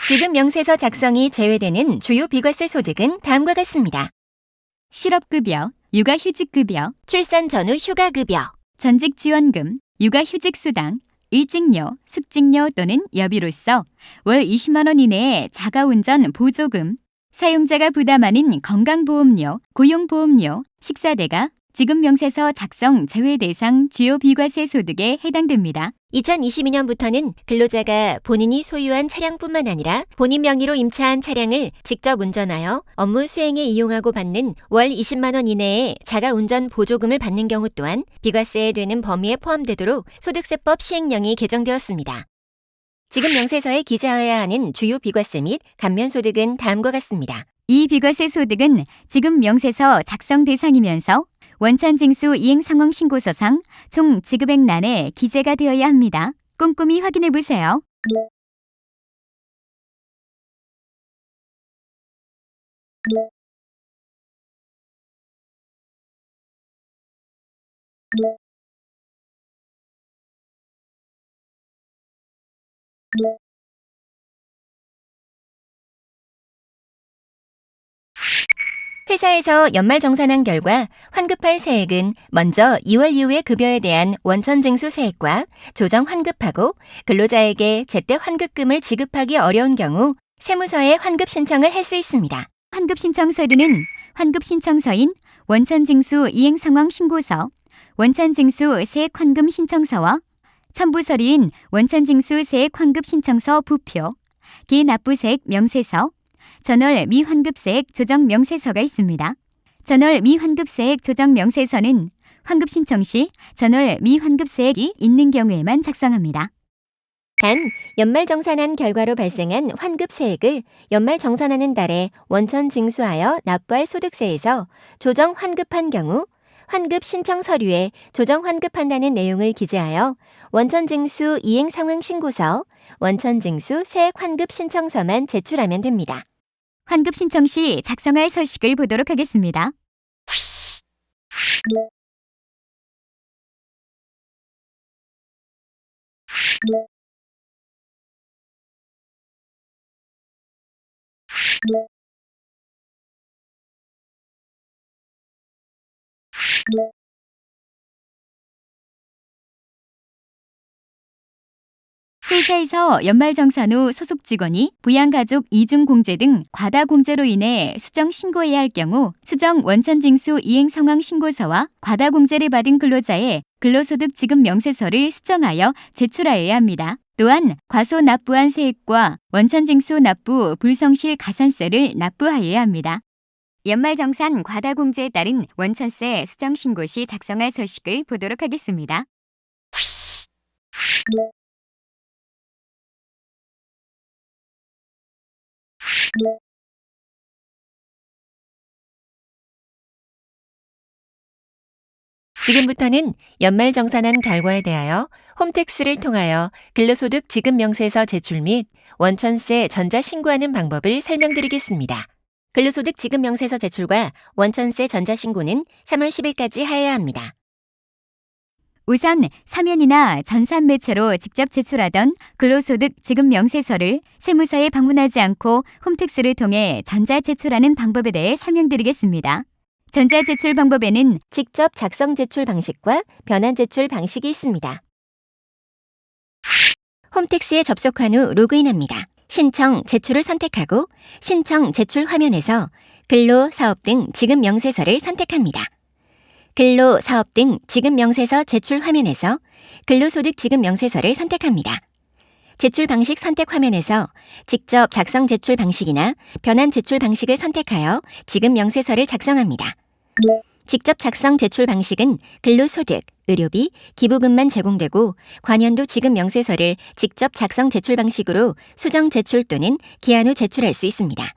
S1: 지급 명세서 작성이 제외되는 주요 비과세 소득은 다음과 같습니다.
S2: 실업급여, 육아휴직급여,
S1: 출산 전후 휴가급여,
S2: 전직지원금, 육아휴직수당, 일직료, 숙직료 또는 여비로서 월 20만 원 이내의 자가운전 보조금, 사용자가 부담하는 건강보험료, 고용보험료, 식사대가 지급명세서 작성 제외 대상 주요 비과세 소득에 해당됩니다.
S1: 2022년부터는 근로자가 본인이 소유한 차량뿐만 아니라 본인 명의로 임차한 차량을 직접 운전하여 업무 수행에 이용하고 받는 월 20만 원 이내의 자가운전 보조금을 받는 경우 또한 비과세에 되는 범위에 포함되도록 소득세법 시행령이 개정되었습니다. 지급 명세서에 기재하여야 하는 주요 비과세 및 감면소득은 다음과 같습니다.
S2: 이 비과세 소득은 지급 명세서 작성 대상이면서 원천징수 이행상황신고서상 총 지급액란에 기재가 되어야 합니다. 꼼꼼히 확인해 보세요.
S1: 회사에서 연말정산한 결과 환급할 세액은 먼저 2월 이후의 급여에 대한 원천징수 세액과 조정 환급하고 근로자에게 제때 환급금을 지급하기 어려운 경우 세무서에 환급 신청을 할 수 있습니다.
S2: 환급 신청 서류는 환급 신청서인 원천징수 이행상황 신고서, 원천징수 세액 환급 신청서와 첨부 서류인 원천징수 세액 환급 신청서 부표, 기납부세액 명세서, 전월 미환급세액 조정 명세서가 있습니다. 전월 미환급세액 조정 명세서는 환급 신청 시 전월 미환급세액이 있는 경우에만 작성합니다.
S1: 단, 연말정산한 결과로 발생한 환급세액을 연말정산하는 달에 원천 징수하여 납부할 소득세에서 조정 환급한 경우 환급 신청 서류에 조정 환급한다는 내용을 기재하여 원천징수 이행상황 신고서, 원천징수 세액 환급 신청서만 제출하면 됩니다.
S2: 환급 신청 시 작성할 서식을 보도록 하겠습니다. 회사에서 연말정산 후 소속 직원이 부양가족 이중공제 등 과다공제로 인해 수정 신고해야 할 경우 수정 원천징수 이행상황 신고서와 과다공제를 받은 근로자의 근로소득 지급 명세서를 수정하여 제출하여야 합니다. 또한 과소 납부한 세액과 원천징수 납부 불성실 가산세를 납부하여야 합니다. 연말정산 과다공제에 따른 원천세 수정 신고 시 작성할 서식을 보도록 하겠습니다.
S3: 지금부터는 연말정산한 결과에 대하여 홈택스를 통하여 근로소득 지급 명세서 제출 및 원천세 전자 신고하는 방법을 설명드리겠습니다.
S1: 근로소득 지급 명세서 제출과 원천세 전자 신고는 3월 10일까지 하여야 합니다.
S2: 우선 서면이나 전산 매체로 직접 제출하던 근로소득 지급 명세서를 세무서에 방문하지 않고 홈택스를 통해 전자 제출하는 방법에 대해 설명드리겠습니다. 전자 제출 방법에는
S1: 직접 작성 제출 방식과 변환 제출 방식이 있습니다. 홈택스에 접속한 후 로그인합니다. 신청 제출을 선택하고 신청 제출 화면에서 근로, 사업 등 지급 명세서를 선택합니다. 근로, 사업 등 지급 명세서 제출 화면에서 근로소득 지급 명세서를 선택합니다. 제출 방식 선택 화면에서 직접 작성 제출 방식이나 변환 제출 방식을 선택하여 지급 명세서를 작성합니다. 직접 작성 제출 방식은 근로소득, 의료비, 기부금만 제공되고 관연도 지급 명세서를 직접 작성 제출 방식으로 수정 제출 또는 기한 후 제출할 수 있습니다.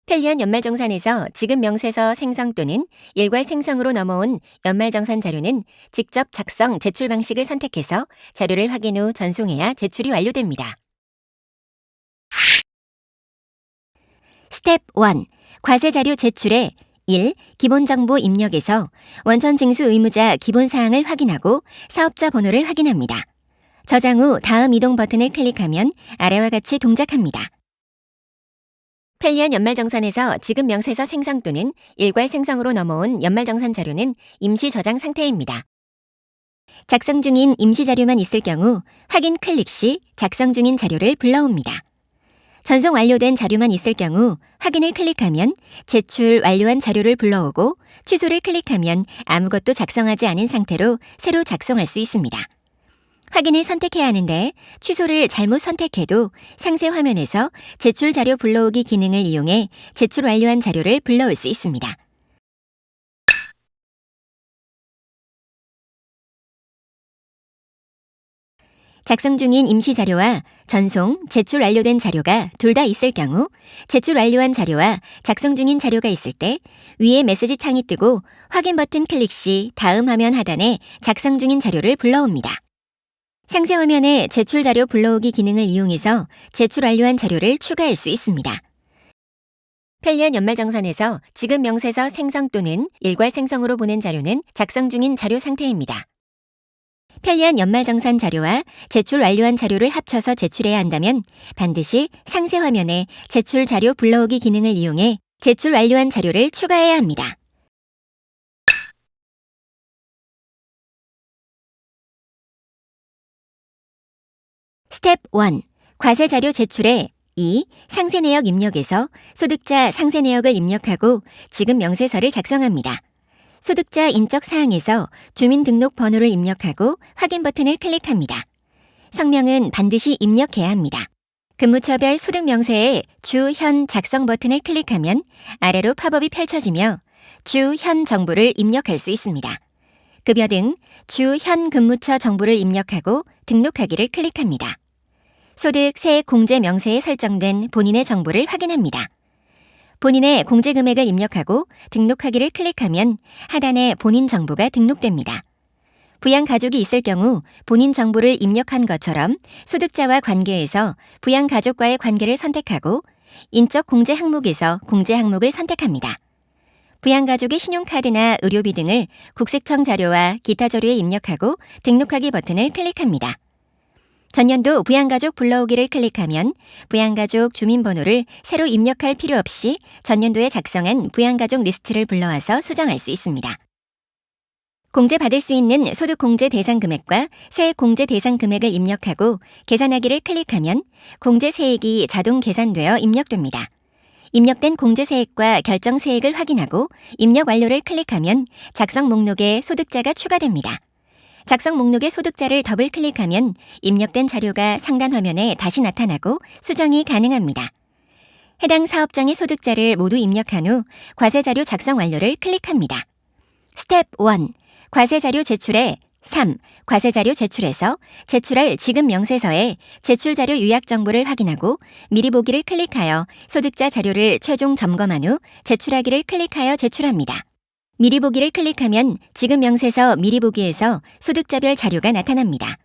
S1: 편리한 연말정산에서 지급 명세서 생성 또는 일괄 생성으로 넘어온 연말정산 자료는 직접 작성 제출 방식을 선택해서 자료를 확인 후 전송해야 제출이 완료됩니다. 스텝 1. 과세자료 제출에 1. 기본정보 입력에서 원천징수 의무자 기본사항을 확인하고 사업자 번호를 확인합니다. 저장 후 다음 이동 버튼을 클릭하면 아래와 같이 동작합니다. 편리한 연말정산에서 지급 명세서 생성 또는 일괄 생성으로 넘어온 연말정산 자료는 임시 저장 상태입니다. 작성 중인 임시 자료만 있을 경우 확인 클릭 시 작성 중인 자료를 불러옵니다. 전송 완료된 자료만 있을 경우 확인을 클릭하면 제출 완료한 자료를 불러오고 취소를 클릭하면 아무것도 작성하지 않은 상태로 새로 작성할 수 있습니다. 확인을 선택해야 하는데 취소를 잘못 선택해도 상세 화면에서 제출 자료 불러오기 기능을 이용해 제출 완료한 자료를 불러올 수 있습니다. 작성 중인 임시 자료와 전송, 제출 완료된 자료가 둘 다 있을 경우 제출 완료한 자료와 작성 중인 자료가 있을 때 위에 메시지 창이 뜨고 확인 버튼 클릭 시 다음 화면 하단에 작성 중인 자료를 불러옵니다. 상세 화면에 제출 자료 불러오기 기능을 이용해서 제출 완료한 자료를 추가할 수 있습니다. 편리한 연말정산에서 지급 명세서 생성 또는 일괄 생성으로 보낸 자료는 작성 중인 자료 상태입니다. 편리한 연말정산 자료와 제출 완료한 자료를 합쳐서 제출해야 한다면 반드시 상세 화면에 제출 자료 불러오기 기능을 이용해 제출 완료한 자료를 추가해야 합니다. 스텝 1. 과세 자료 제출에 2. 상세 내역 입력에서 소득자 상세 내역을 입력하고 지급 명세서를 작성합니다. 소득자 인적 사항에서 주민등록번호를 입력하고 확인 버튼을 클릭합니다. 성명은 반드시 입력해야 합니다. 근무처별 소득 명세에 주, 현 작성 버튼을 클릭하면 아래로 팝업이 펼쳐지며 주, 현 정보를 입력할 수 있습니다. 급여 등 주, 현 근무처 정보를 입력하고 등록하기를 클릭합니다. 소득, 세액 공제 명세에 설정된 본인의 정보를 확인합니다. 본인의 공제 금액을 입력하고 등록하기를 클릭하면 하단에 본인 정보가 등록됩니다. 부양 가족이 있을 경우 본인 정보를 입력한 것처럼 소득자와 관계에서 부양 가족과의 관계를 선택하고 인적 공제 항목에서 공제 항목을 선택합니다. 부양 가족의 신용카드나 의료비 등을 국세청 자료와 기타 자료에 입력하고 등록하기 버튼을 클릭합니다. 전년도 부양가족 불러오기를 클릭하면 부양가족 주민번호를 새로 입력할 필요 없이 전년도에 작성한 부양가족 리스트를 불러와서 수정할 수 있습니다. 공제받을 수 있는 소득공제 대상 금액과 세액공제 대상 금액을 입력하고 계산하기를 클릭하면 공제세액이 자동 계산되어 입력됩니다. 입력된 공제세액과 결정세액을 확인하고 입력 완료를 클릭하면 작성 목록에 소득자가 추가됩니다. 작성 목록의 소득자를 더블 클릭하면 입력된 자료가 상단 화면에 다시 나타나고 수정이 가능합니다. 해당 사업장의 소득자를 모두 입력한 후 과세자료 작성 완료를 클릭합니다. 스텝 1. 과세자료 제출에 3. 과세자료 제출에서 제출할 지급 명세서에 제출자료 요약 정보를 확인하고 미리 보기를 클릭하여 소득자 자료를 최종 점검한 후 제출하기를 클릭하여 제출합니다. 미리 보기를 클릭하면 지급 명세서 미리 보기에서 소득자별 자료가 나타납니다.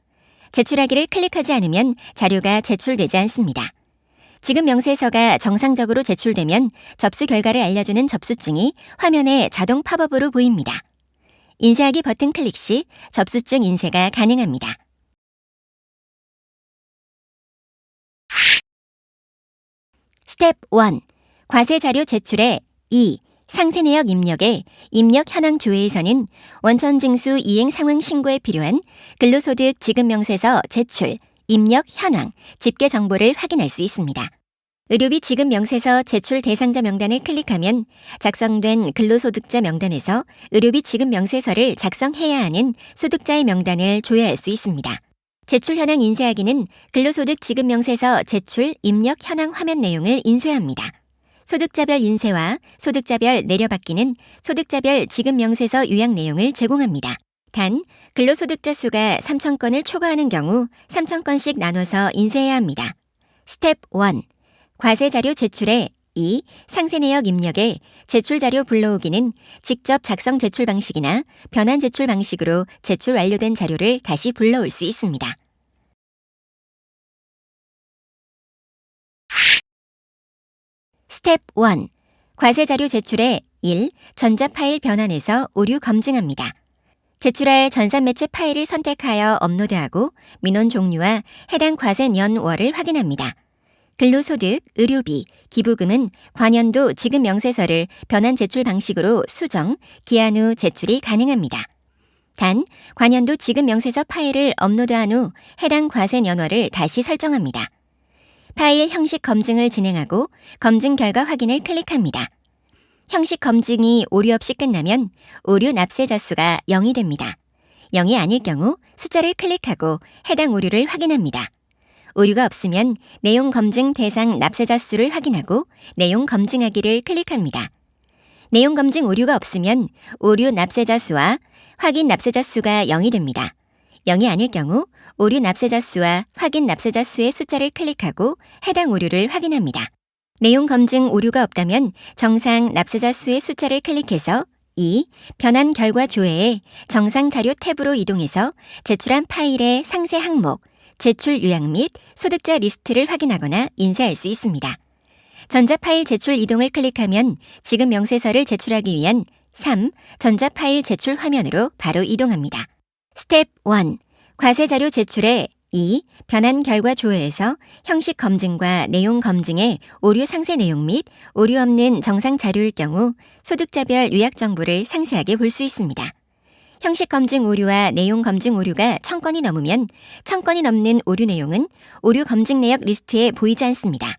S1: 제출하기를 클릭하지 않으면 자료가 제출되지 않습니다. 지급 명세서가 정상적으로 제출되면 접수 결과를 알려주는 접수증이 화면에 자동 팝업으로 보입니다. 인쇄하기 버튼 클릭 시 접수증 인쇄가 가능합니다. 스텝 1. 과세자료 제출에 2. 상세 내역 입력에 입력 현황 조회에서는 원천징수 이행 상황 신고에 필요한 근로소득 지급명세서 제출, 입력 현황, 집계 정보를 확인할 수 있습니다. 의료비 지급명세서 제출 대상자 명단을 클릭하면 작성된 근로소득자 명단에서 의료비 지급명세서를 작성해야 하는 소득자의 명단을 조회할 수 있습니다. 제출 현황 인쇄하기는 근로소득 지급명세서 제출, 입력 현황 화면 내용을 인쇄합니다. 소득자별 인쇄와 소득자별 내려받기는 소득자별 지급명세서 요약 내용을 제공합니다. 단, 근로소득자 수가 3,000건을 초과하는 경우 3,000건씩 나눠서 인쇄해야 합니다. 스텝 1. 과세자료 제출에 2. 상세 내역 입력에 제출자료 불러오기는 직접 작성 제출 방식이나 변환 제출 방식으로 제출 완료된 자료를 다시 불러올 수 있습니다. 스텝 1. 과세자료 제출에 1. 전자파일 변환에서 오류 검증합니다. 제출할 전산매체 파일을 선택하여 업로드하고 민원 종류와 해당 과세년월을 확인합니다. 근로소득, 의료비, 기부금은 관연도 지급명세서를 변환 제출 방식으로 수정, 기한 후 제출이 가능합니다. 단, 관연도 지급명세서 파일을 업로드한 후 해당 과세년월을 다시 설정합니다. 파일 형식 검증을 진행하고 검증 결과 확인을 클릭합니다. 형식 검증이 오류 없이 끝나면 오류 납세자 수가 0이 됩니다. 0이 아닐 경우 숫자를 클릭하고 해당 오류를 확인합니다. 오류가 없으면 내용 검증 대상 납세자 수를 확인하고 내용 검증하기를 클릭합니다. 내용 검증 오류가 없으면 오류 납세자 수와 확인 납세자 수가 0이 됩니다. 0이 아닐 경우 오류 납세자 수와 확인 납세자 수의 숫자를 클릭하고 해당 오류를 확인합니다. 내용 검증 오류가 없다면 정상 납세자 수의 숫자를 클릭해서 2. 변환 결과 조회에 정상 자료 탭으로 이동해서 제출한 파일의 상세 항목, 제출 요약 및 소득자 리스트를 확인하거나 인쇄할 수 있습니다. 전자파일 제출 이동을 클릭하면 지급 명세서를 제출하기 위한 3. 전자파일 제출 화면으로 바로 이동합니다. 스텝 1. 과세자료 제출에 2. 변환 결과 조회에서 형식 검증과 내용 검증의 오류 상세 내용 및 오류 없는 정상 자료일 경우 소득자별 요약 정보를 상세하게 볼 수 있습니다. 형식 검증 오류와 내용 검증 오류가 1,000건이 넘으면 1,000건이 넘는 오류 내용은 오류 검증 내역 리스트에 보이지 않습니다.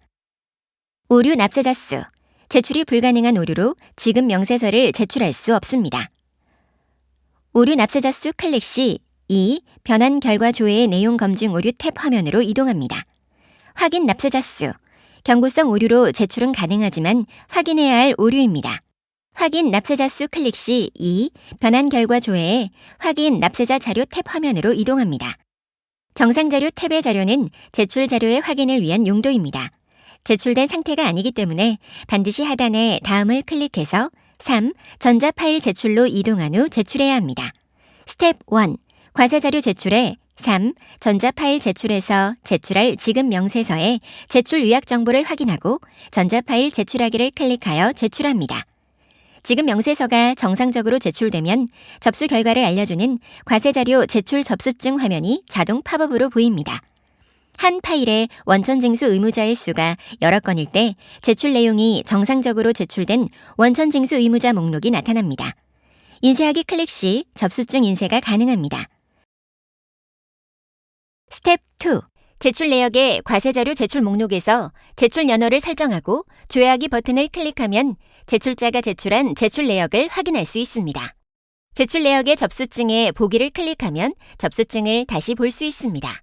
S1: 오류 납세자 수. 제출이 불가능한 오류로 지급 명세서를 제출할 수 없습니다. 오류 납세자 수 클릭 시 2. 변환 결과 조회의 내용 검증 오류 탭 화면으로 이동합니다. 확인 납세자 수. 경고성 오류로 제출은 가능하지만 확인해야 할 오류입니다. 확인 납세자 수 클릭 시 2. 변환 결과 조회에 확인 납세자 자료 탭 화면으로 이동합니다. 정상 자료 탭의 자료는 제출 자료의 확인을 위한 용도입니다. 제출된 상태가 아니기 때문에 반드시 하단에 다음을 클릭해서 3. 전자 파일 제출로 이동한 후 제출해야 합니다. 스텝 1. 과세 자료 제출에 3. 전자 파일 제출에서 제출할 지급 명세서에 제출 의약 정보를 확인하고 전자 파일 제출하기를 클릭하여 제출합니다. 지급 명세서가 정상적으로 제출되면 접수 결과를 알려주는 과세 자료 제출 접수증 화면이 자동 팝업으로 보입니다. 한 파일에 원천 징수 의무자의 수가 여러 건일 때 제출 내용이 정상적으로 제출된 원천 징수 의무자 목록이 나타납니다. 인쇄하기 클릭 시 접수증 인쇄가 가능합니다. 스텝 2. 제출 내역의 과세자료 제출 목록에서 제출 연호를 설정하고 조회하기 버튼을 클릭하면 제출자가 제출한 제출 내역을 확인할 수 있습니다. 제출 내역의 접수증에 보기를 클릭하면 접수증을 다시 볼 수 있습니다.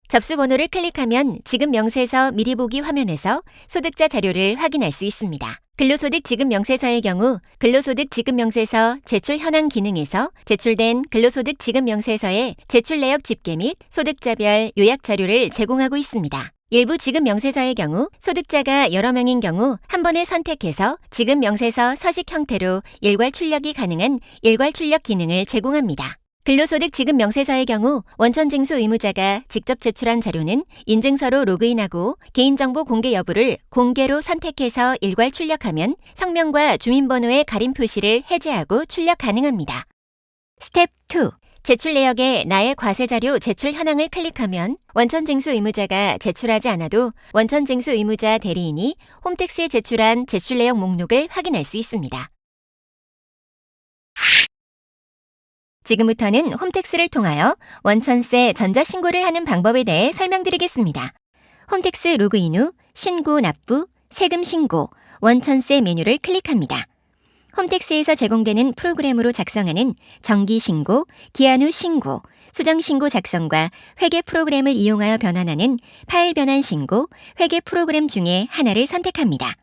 S1: 접수 번호를 클릭하면 지급 명세서 미리 보기 화면에서 소득자 자료를 확인할 수 있습니다. 근로소득 지급 명세서의 경우 근로소득 지급 명세서 제출 현황 기능에서 제출된 근로소득 지급 명세서의 제출 내역 집계 및 소득자별 요약 자료를 제공하고 있습니다. 일부 지급 명세서의 경우 소득자가 여러 명인 경우 한 번에 선택해서 지급 명세서 서식 형태로 일괄 출력이 가능한 일괄 출력 기능을 제공합니다. 근로소득 지급 명세서의 경우 원천 징수 의무자가 직접 제출한 자료는 인증서로 로그인하고 개인정보 공개 여부를 공개로 선택해서 일괄 출력하면 성명과 주민번호의 가림 표시를 해제하고 출력 가능합니다. 스텝 2. 제출 내역에 나의 과세 자료 제출 현황을 클릭하면 원천 징수 의무자가 제출하지 않아도 원천 징수 의무자 대리인이 홈택스에 제출한 제출 내역 목록을 확인할 수 있습니다. 지금부터는 홈택스를 통하여 원천세 전자신고를 하는 방법에 대해 설명드리겠습니다. 홈택스 로그인 후 신고 납부, 세금 신고, 원천세 메뉴를 클릭합니다. 홈택스에서 제공되는 프로그램으로 작성하는 정기신고, 기한 후 신고, 수정신고 작성과 회계 프로그램을 이용하여 변환하는 파일 변환 신고, 회계 프로그램 중에 하나를 선택합니다.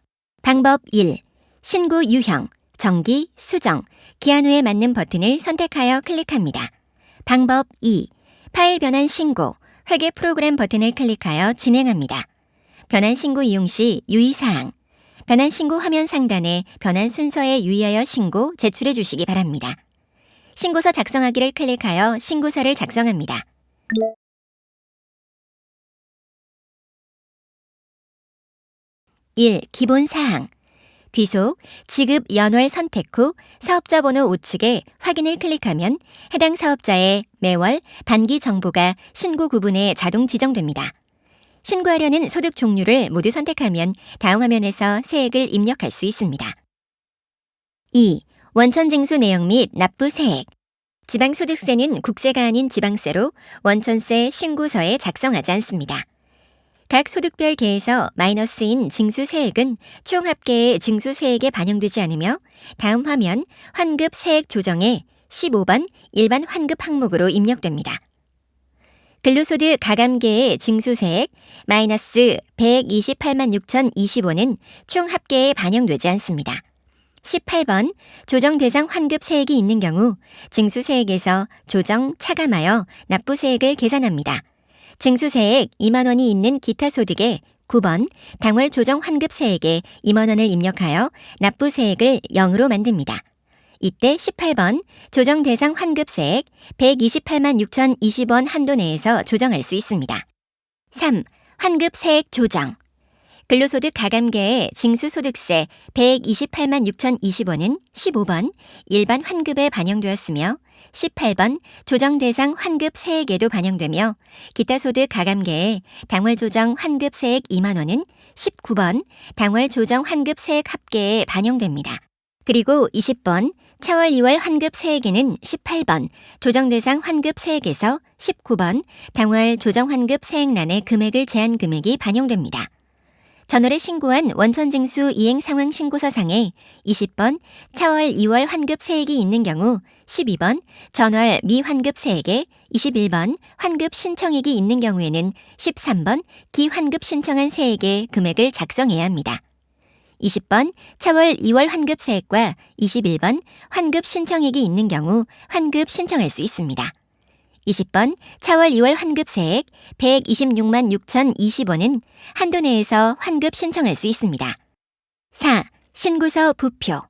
S1: 방법 1. 신고 유형, 정기, 수정, 기한 후에 맞는 버튼을 선택하여 클릭합니다. 방법 2. 파일 변환 신고, 회계 프로그램 버튼을 클릭하여 진행합니다. 변환 신고 이용 시 유의사항. 변환 신고 화면 상단에 변환 순서에 유의하여 신고 제출해 주시기 바랍니다. 신고서 작성하기를 클릭하여 신고서를 작성합니다. 1. 기본사항. 귀속, 지급 연월 선택 후 사업자 번호 우측에 확인을 클릭하면 해당 사업자의 매월, 반기 정보가 신고 구분에 자동 지정됩니다. 신고하려는 소득 종류를 모두 선택하면 다음 화면에서 세액을 입력할 수 있습니다. 2. 원천 징수 내역 및 납부 세액. 지방소득세는 국세가 아닌 지방세로 원천세 신고서에 작성하지 않습니다. 각 소득별 계에서 마이너스인 징수세액은 총 합계의 징수세액에 반영되지 않으며 다음 화면 환급 세액 조정에 15번 일반 환급 항목으로 입력됩니다. 근로소득 가감계의 징수세액 마이너스 128만 6,025는 총 합계에 반영되지 않습니다. 18번 조정 대상 환급 세액이 있는 경우 징수세액에서 조정 차감하여 납부세액을 계산합니다. 징수세액 2만 원이 있는 기타 소득에 9번 당월 조정 환급 세액에 2만 원을 입력하여 납부세액을 0으로 만듭니다. 이때 18번 조정 대상 환급 세액 128만 6,020원 한도 내에서 조정할 수 있습니다. 3. 환급 세액 조정. 근로소득 가감계의 징수소득세 128만 6,020원은 15번 일반 환급에 반영되었으며 18번 조정 대상 환급 세액에도 반영되며 기타 소득 가감계의 당월 조정 환급 세액 2만 원은 19번 당월 조정 환급 세액 합계에 반영됩니다. 그리고 20번 차월 2월 환급 세액에는 18번 조정 대상 환급 세액에서 19번 당월 조정 환급 세액란의 금액을 제한 금액이 반영됩니다. 전월에 신고한 원천징수 이행 상황 신고서상에 20번 차월 2월 환급 세액이 있는 경우 12번 전월 미환급 세액에 21번 환급 신청액이 있는 경우에는 13번 기환급 신청한 세액의 금액을 작성해야 합니다. 20번 차월 2월 환급 세액과 21번 환급 신청액이 있는 경우 환급 신청할 수 있습니다. 20번 차월 2월 환급 세액 126만 6,020원은 한도 내에서 환급 신청할 수 있습니다. 4. 신고서 부표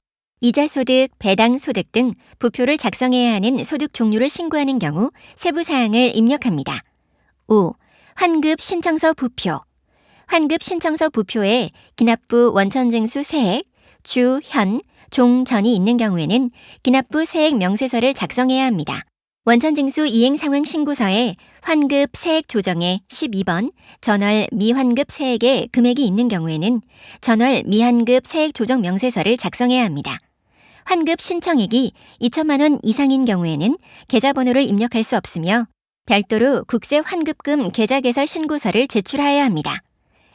S1: 이자소득, 배당소득 등 부표를 작성해야 하는 소득 종류를 신고하는 경우 세부사항을 입력합니다. 5. 환급 신청서 부표 환급 신청서 부표에 기납부 원천징수 세액, 주, 현, 종, 전이 있는 경우에는 기납부 세액 명세서를 작성해야 합니다. 원천징수 이행상황 신고서에 환급 세액 조정에 12번 전월 미환급 세액의 금액이 있는 경우에는 전월 미환급 세액 조정 명세서를 작성해야 합니다. 환급 신청액이 2천만 원 이상인 경우에는 계좌번호를 입력할 수 없으며 별도로 국세 환급금 계좌 개설 신고서를 제출하여야 합니다.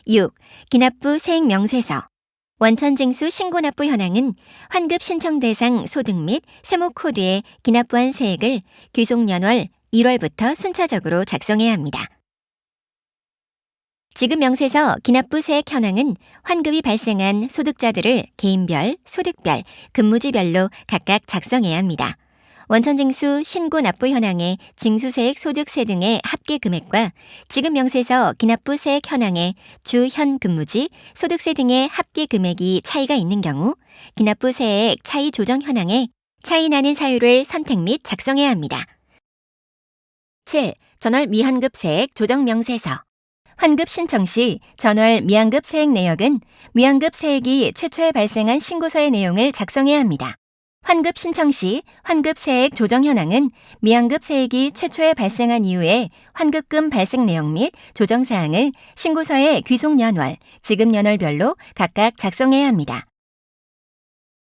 S1: 6. 기납부 세액 명세서 원천징수 신고납부 현황은 환급 신청 대상 소득 및 세무 코드에 기납부한 세액을 귀속연월 1월부터 순차적으로 작성해야 합니다. 지급 명세서 기납부 세액 현황은 환급이 발생한 소득자들을 개인별, 소득별, 근무지별로 각각 작성해야 합니다. 원천징수 신고 납부 현황의 징수세액 소득세 등의 합계 금액과 지급 명세서 기납부 세액 현황의 주, 현, 근무지, 소득세 등의 합계 금액이 차이가 있는 경우 기납부 세액 차이 조정 현황에 차이 나는 사유를 선택 및 작성해야 합니다. 7. 전월 미환급 세액 조정 명세서 환급 신청 시 전월 미환급 세액 내역은 미환급 세액이 최초에 발생한 신고서의 내용을 작성해야 합니다. 환급 신청 시 환급 세액 조정 현황은 미환급 세액이 최초에 발생한 이후에 환급금 발생 내용 및 조정 사항을 신고서의 귀속연월, 지급연월별로 각각 작성해야 합니다.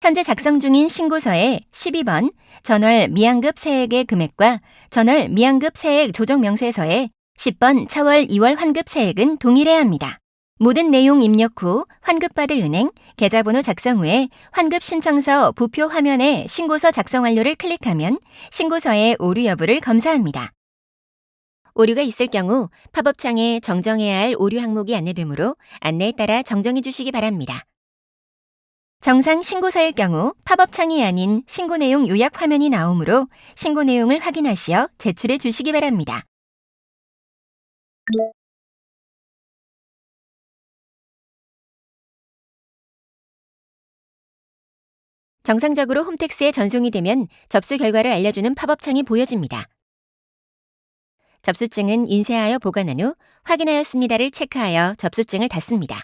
S1: 현재 작성 중인 신고서에 12번 전월 미환급 세액의 금액과 전월 미환급 세액 조정 명세서에 10번 차월 2월 환급 세액은 동일해야 합니다. 모든 내용 입력 후 환급받을 은행, 계좌번호 작성 후에 환급 신청서 부표 화면에 신고서 작성 완료를 클릭하면 신고서의 오류 여부를 검사합니다. 오류가 있을 경우 팝업창에 정정해야 할 오류 항목이 안내되므로 안내에 따라 정정해 주시기 바랍니다. 정상 신고서일 경우 팝업창이 아닌 신고 내용 요약 화면이 나오므로 신고 내용을 확인하시어 제출해 주시기 바랍니다. 정상적으로 홈택스에 전송이 되면 접수 결과를 알려주는 팝업창이 보여집니다. 접수증은 인쇄하여 보관한 후 확인하였습니다를 체크하여 접수증을 닫습니다.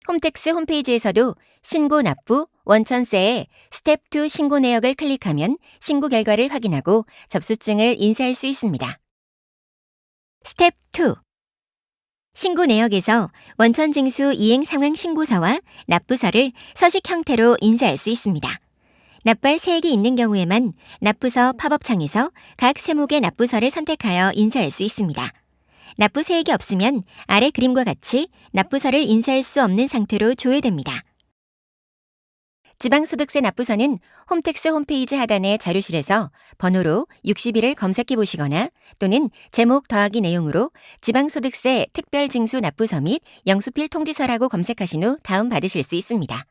S1: 홈택스 홈페이지에서도 신고 납부, 원천세에 스텝 2 신고 내역을 클릭하면 신고 결과를 확인하고 접수증을 인쇄할 수 있습니다. 스텝 2. 신고 내역에서 원천징수 이행 상황 신고서와 납부서를 서식 형태로 인쇄할 수 있습니다. 납부할 세액이 있는 경우에만 납부서 팝업창에서 각 세목의 납부서를 선택하여 인쇄할 수 있습니다. 납부 세액이 없으면 아래 그림과 같이 납부서를 인쇄할 수 없는 상태로 조회됩니다. 지방소득세 납부서는 홈택스 홈페이지 하단의 자료실에서 번호로 61을 검색해 보시거나 또는 제목 더하기 내용으로 지방소득세 특별징수 납부서 및 영수필 통지서라고 검색하신 후 다운받으실 수 있습니다.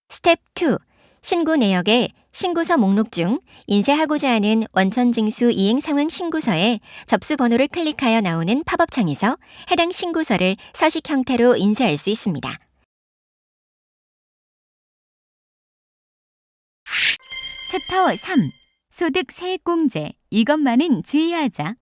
S1: 스텝 2. 신고 내역에 신고서 목록 중 인쇄하고자 하는 원천징수 이행 상황 신고서에 접수 번호를 클릭하여 나오는 팝업창에서 해당 신고서를 서식 형태로 인쇄할 수 있습니다.
S2: 챕터 3. 소득 세액공제. 이것만은 주의하자.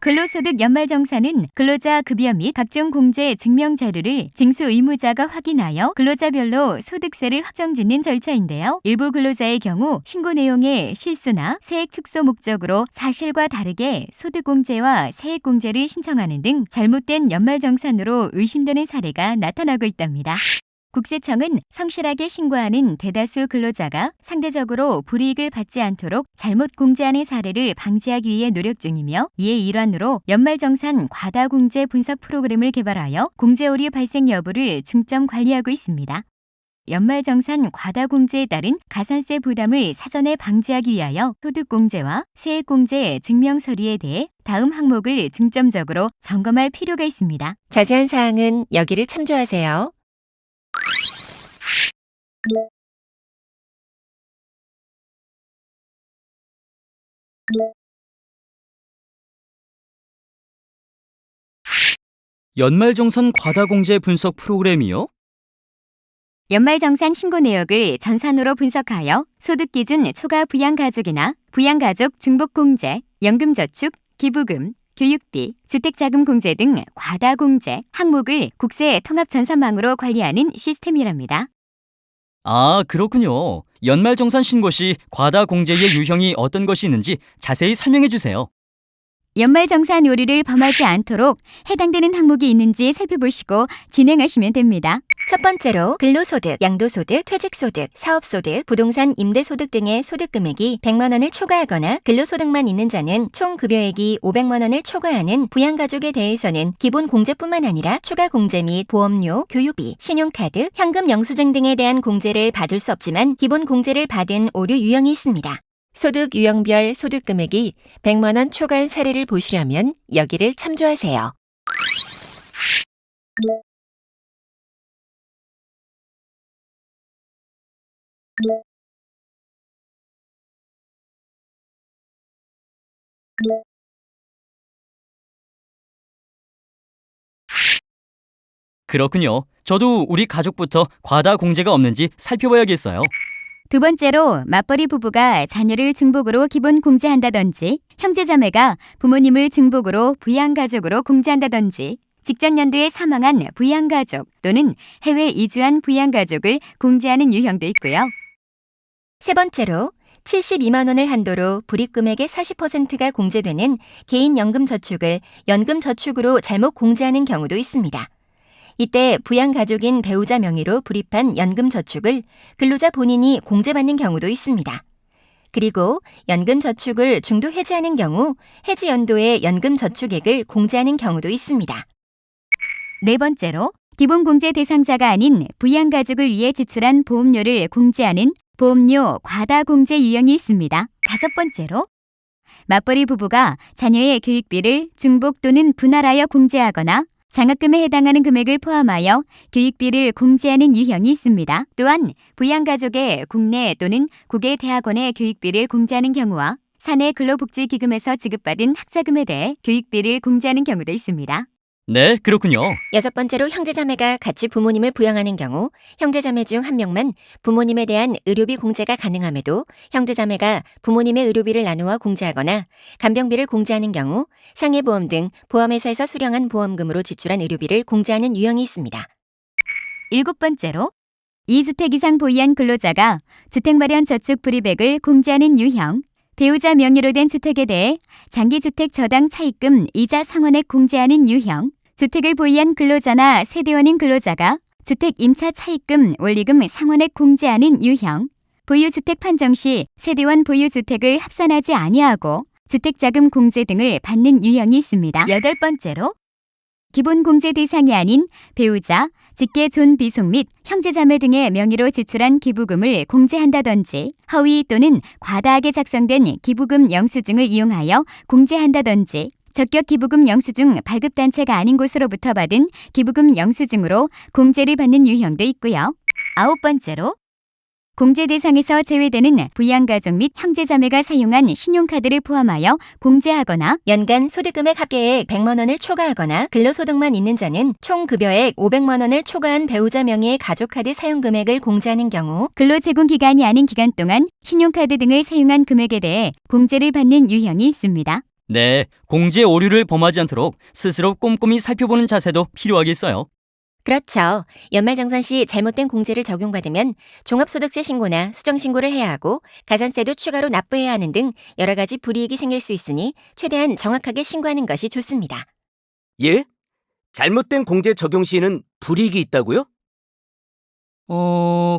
S2: 근로소득 연말정산은 근로자 급여 및 각종 공제 증명 자료를 징수 의무자가 확인하여 근로자별로 소득세를 확정짓는 절차인데요. 일부 근로자의 경우 신고 내용에 실수나 세액 축소 목적으로 사실과 다르게 소득공제와 세액공제를 신청하는 등 잘못된 연말정산으로 의심되는 사례가 나타나고 있답니다. 국세청은 성실하게 신고하는 대다수 근로자가 상대적으로 불이익을 받지 않도록 잘못 공제하는 사례를 방지하기 위해 노력 중이며 이의 일환으로 연말정산 과다공제 분석 프로그램을 개발하여 공제 오류 발생 여부를 중점 관리하고 있습니다. 연말정산 과다공제에 따른 가산세 부담을 사전에 방지하기 위하여 소득공제와 세액공제 증명서류에 대해 다음 항목을 중점적으로 점검할 필요가 있습니다.
S3: 자세한 사항은 여기를 참조하세요.
S4: 연말정산 과다공제 분석 프로그램이요?
S2: 연말정산 신고 내역을 전산으로 분석하여 소득기준 초과 부양가족이나 부양가족 중복공제, 연금저축, 기부금, 교육비, 주택자금공제 등 과다공제 항목을 국세 통합전산망으로 관리하는 시스템이랍니다.
S4: 아, 그렇군요. 연말정산 신고 시 과다공제의 유형이 어떤 것이 있는지 자세히 설명해 주세요.
S2: 연말정산 오류를 범하지 않도록 해당되는 항목이 있는지 살펴보시고 진행하시면 됩니다.
S1: 첫 번째로 근로소득, 양도소득, 퇴직소득, 사업소득, 부동산 임대소득 등의 소득금액이 100만 원을 초과하거나 근로소득만 있는 자는 총 급여액이 500만 원을 초과하는 부양가족에 대해서는 기본 공제뿐만 아니라 추가 공제 및 보험료, 교육비, 신용카드, 현금 영수증 등에 대한 공제를 받을 수 없지만 기본 공제를 받은 오류 유형이 있습니다.
S3: 소득 유형별 소득 금액이 100만 원 초과한 사례를 보시려면 여기를 참조하세요.
S4: 그렇군요. 저도 우리 가족부터 과다공제가 없는지 살펴봐야겠어요.
S2: 두 번째로 맞벌이 부부가 자녀를 중복으로 기본 공제한다든지 형제자매가 부모님을 중복으로 부양가족으로 공제한다든지 직전 연도에 사망한 부양가족 또는 해외 이주한 부양가족을 공제하는 유형도 있고요.
S1: 세 번째로 72만 원을 한도로 불입금액의 40%가 공제되는 개인연금저축을 연금저축으로 잘못 공제하는 경우도 있습니다. 이때 부양가족인 배우자 명의로 불입한 연금저축을 근로자 본인이 공제받는 경우도 있습니다. 그리고 연금저축을 중도 해지하는 경우 해지 연도에 연금저축액을 공제하는 경우도 있습니다.
S2: 네 번째로 기본 공제 대상자가 아닌 부양가족을 위해 지출한 보험료를 공제하는 보험료 과다 공제 유형이 있습니다. 다섯 번째로 맞벌이 부부가 자녀의 교육비를 중복 또는 분할하여 공제하거나 장학금에 해당하는 금액을 포함하여 교육비를 공제하는 유형이 있습니다. 또한 부양가족의 국내 또는 국외 대학원의 교육비를 공제하는 경우와 사내 근로복지기금에서 지급받은 학자금에 대해 교육비를 공제하는 경우도 있습니다.
S4: 네, 그렇군요.
S1: 여섯 번째로 형제자매가 같이 부모님을 부양하는 경우 형제자매 중 한 명만 부모님에 대한 의료비 공제가 가능함에도 형제자매가 부모님의 의료비를 나누어 공제하거나 간병비를 공제하는 경우 상해보험 등 보험회사에서 수령한 보험금으로 지출한 의료비를 공제하는 유형이 있습니다.
S2: 일곱 번째로 2주택 이상 보유한 근로자가 주택마련저축 불입액을 공제하는 유형, 배우자 명의로 된 주택에 대해 장기주택 저당 차입금 이자 상환액 공제하는 유형, 주택을 보유한 근로자나 세대원인 근로자가 주택 임차 차입금 원리금 상환액 공제하는 유형, 보유주택 판정 시 세대원 보유주택을 합산하지 아니하고 주택자금 공제 등을 받는 유형이 있습니다. 여덟 번째로 기본 공제 대상이 아닌 배우자, 직계 존 비속 및 형제자매 등의 명의로 지출한 기부금을 공제한다든지 허위 또는 과다하게 작성된 기부금 영수증을 이용하여 공제한다든지 적격 기부금 영수증 발급단체가 아닌 곳으로부터 받은 기부금 영수증으로 공제를 받는 유형도 있고요. 아홉 번째로 공제 대상에서 제외되는 부양가족 및 형제자매가 사용한 신용카드를 포함하여 공제하거나
S1: 연간 소득금액 합계액 100만 원을 초과하거나 근로소득만 있는 자는 총 급여액 500만 원을 초과한 배우자 명의의 가족카드 사용금액을 공제하는 경우
S2: 근로제공 기간이 아닌 기간 동안 신용카드 등을 사용한 금액에 대해 공제를 받는 유형이 있습니다.
S4: 네, 공제 오류를 범하지 않도록 스스로 꼼꼼히 살펴보는 자세도 필요하겠어요.
S1: 그렇죠. 연말정산 시 잘못된 공제를 적용받으면 종합소득세 신고나 수정신고를 해야 하고 가산세도 추가로 납부해야 하는 등 여러 가지 불이익이 생길 수 있으니 최대한 정확하게 신고하는 것이 좋습니다.
S5: 예? 잘못된 공제 적용 시에는 불이익이 있다고요?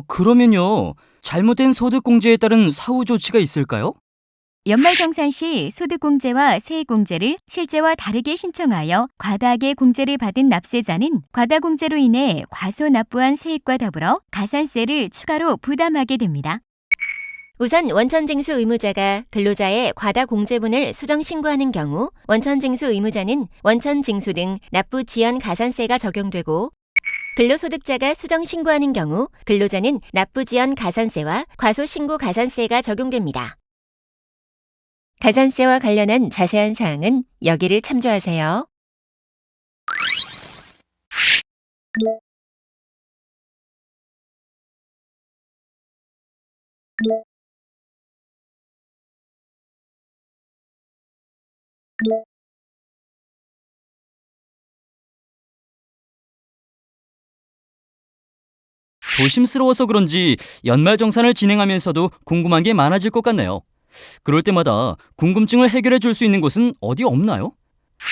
S4: 그러면요. 잘못된 소득 공제에 따른 사후 조치가 있을까요?
S2: 연말정산 시 소득공제와 세액공제를 실제와 다르게 신청하여 과다하게 공제를 받은 납세자는 과다공제로 인해 과소 납부한 세액과 더불어 가산세를 추가로 부담하게 됩니다.
S1: 우선 원천징수 의무자가 근로자의 과다 공제분을 수정 신고하는 경우 원천징수 의무자는 원천징수 등 납부 지연 가산세가 적용되고, 근로소득자가 수정 신고하는 경우 근로자는 납부 지연 가산세와 과소 신고 가산세가 적용됩니다.
S3: 가산세와 관련한 자세한 사항은 여기를 참조하세요.
S4: 조심스러워서 그런지 연말정산을 진행하면서도 궁금한 게 많아질 것 같네요. 그럴 때마다 궁금증을 해결해 줄 수 있는 곳은 어디 없나요?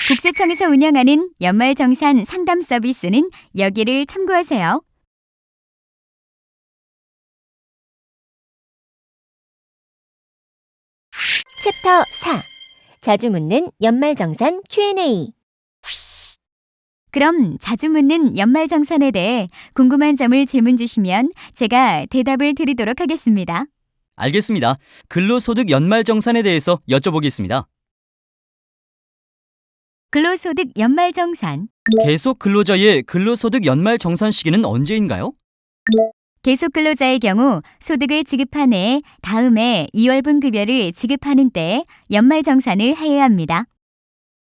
S2: 국세청에서 운영하는 연말정산 상담 서비스는 여기를 참고하세요.
S1: 챕터 4. 자주 묻는 연말정산 Q&A.
S2: 그럼 자주 묻는 연말정산에 대해 궁금한 점을 질문 주시면 제가 대답을 드리도록 하겠습니다.
S4: 알겠습니다. 근로소득 연말정산에 대해서 여쭤보겠습니다.
S2: 근로소득 연말정산.
S4: 계속 근로자의 근로소득 연말정산 시기는 언제인가요?
S2: 계속 근로자의 경우 소득을 지급한 해 다음해 2월분 급여를 지급하는 때에 연말정산을 해야 합니다.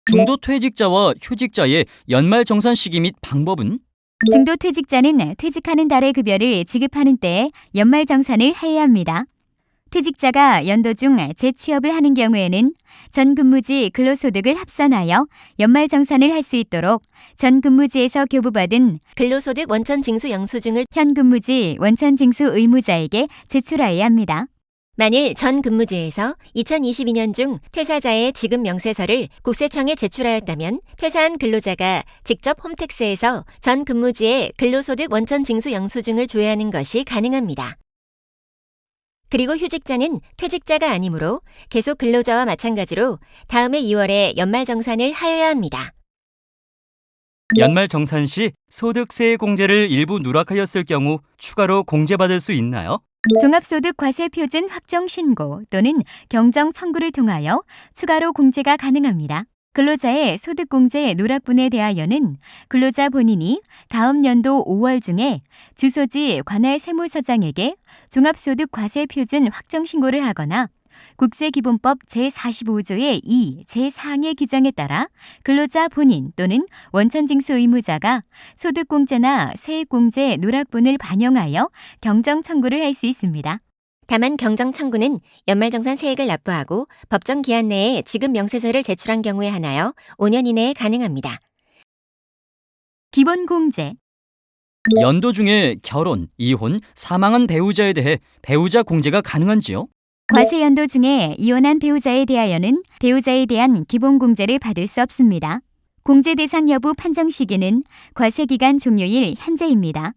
S4: 중도퇴직자와 휴직자의 연말정산 시기 및 방법은?
S2: 중도퇴직자는 퇴직하는 달의 급여를 지급하는 때에 연말정산을 해야 합니다. 퇴직자가 연도 중 재취업을 하는 경우에는 전 근무지 근로소득을 합산하여 연말정산을 할 수 있도록 전 근무지에서 교부받은
S1: 근로소득 원천징수 영수증을
S2: 현 근무지 원천징수 의무자에게 제출하여야 합니다.
S1: 만일 전 근무지에서 2022년 중 퇴사자의 지급 명세서를 국세청에 제출하였다면 퇴사한 근로자가 직접 홈택스에서 전 근무지에 근로소득 원천징수 영수증을 조회하는 것이 가능합니다. 그리고 휴직자는 퇴직자가 아니므로 계속 근로자와 마찬가지로 다음해 2월에 연말정산을 하여야 합니다.
S4: 연말정산 시 소득세 공제를 일부 누락하였을 경우 추가로 공제받을 수 있나요?
S2: 종합소득 과세표준 확정 신고 또는 경정 청구를 통하여 추가로 공제가 가능합니다. 근로자의 소득공제 누락분에 대하여는 근로자 본인이 다음 연도 5월 중에 주소지 관할 세무서장에게 종합소득 과세표준 확정 신고를 하거나 국세기본법 제45조의 2, 제4항의 규정에 따라 근로자 본인 또는 원천징수 의무자가 소득공제나 세액공제 누락분을 반영하여 경정 청구를 할 수 있습니다.
S1: 다만 경정 청구는 연말정산 세액을 납부하고 법정 기한 내에 지급 명세서를 제출한 경우에 하나여 5년 이내에 가능합니다.
S2: 기본공제.
S4: 연도 중에 결혼, 이혼, 사망한 배우자에 대해 배우자 공제가 가능한지요?
S2: 과세연도 중에 이혼한 배우자에 대하여는 배우자에 대한 기본공제를 받을 수 없습니다. 공제 대상 여부 판정 시기는 과세기간 종료일 현재입니다.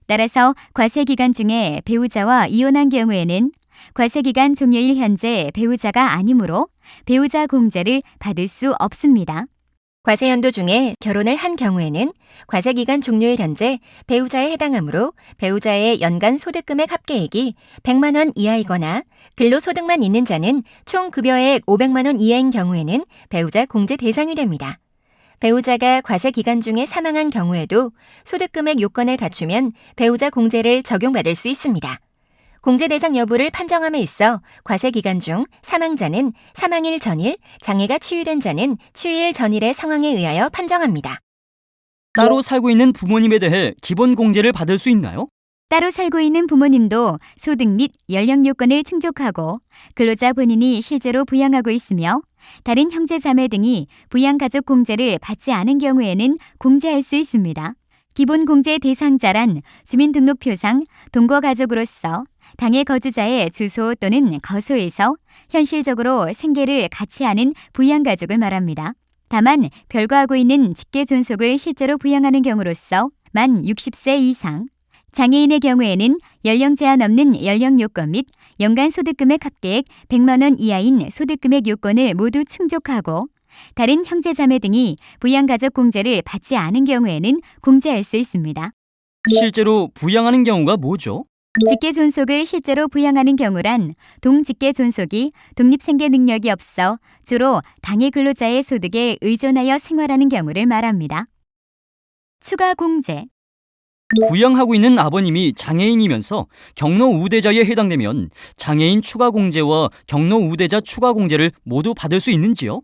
S2: 따라서 과세기간 중에 배우자와 이혼한 경우에는 과세기간 종료일 현재 배우자가 아니므로 배우자 공제를 받을 수 없습니다.
S1: 과세연도 중에 결혼을 한 경우에는 과세기간 종료일 현재 배우자에 해당하므로 배우자의 연간 소득금액 합계액이 100만 원 이하이거나 근로소득만 있는 자는 총 급여액 500만 원 이하인 경우에는 배우자 공제 대상이 됩니다. 배우자가 과세기간 중에 사망한 경우에도 소득금액 요건을 갖추면 배우자 공제를 적용받을 수 있습니다. 공제 대상 여부를 판정함에 있어 과세기간 중 사망자는 사망일 전일, 장애가 치유된 자는 치유일 전일의 상황에 의하여 판정합니다.
S4: 따로 살고 있는 부모님에 대해 기본 공제를 받을 수 있나요?
S2: 따로 살고 있는 부모님도 소득 및 연령 요건을 충족하고 근로자 본인이 실제로 부양하고 있으며 다른 형제 자매 등이 부양가족 공제를 받지 않은 경우에는 공제할 수 있습니다. 기본 공제 대상자란 주민등록표상 동거가족으로서 당해 거주자의 주소 또는 거소에서 현실적으로 생계를 같이 하는 부양가족을 말합니다. 다만 별거하고 있는 직계 존속을 실제로 부양하는 경우로서 만 60세 이상, 장애인의 경우에는 연령 제한 없는 연령 요건 및 연간 소득금액 합계액 100만 원 이하인 소득금액 요건을 모두 충족하고 다른 형제자매 등이 부양가족 공제를 받지 않은 경우에는 공제할 수 있습니다.
S4: 실제로 부양하는 경우가 뭐죠?
S2: 직계 존속을 실제로 부양하는 경우란 동직계 존속이 독립생계 능력이 없어 주로 당해 근로자의 소득에 의존하여 생활하는 경우를 말합니다. 추가 공제.
S4: 부양하고 있는 아버님이 장애인이면서 경로 우대자에 해당되면 장애인 추가 공제와 경로 우대자 추가 공제를 모두 받을 수 있는지요?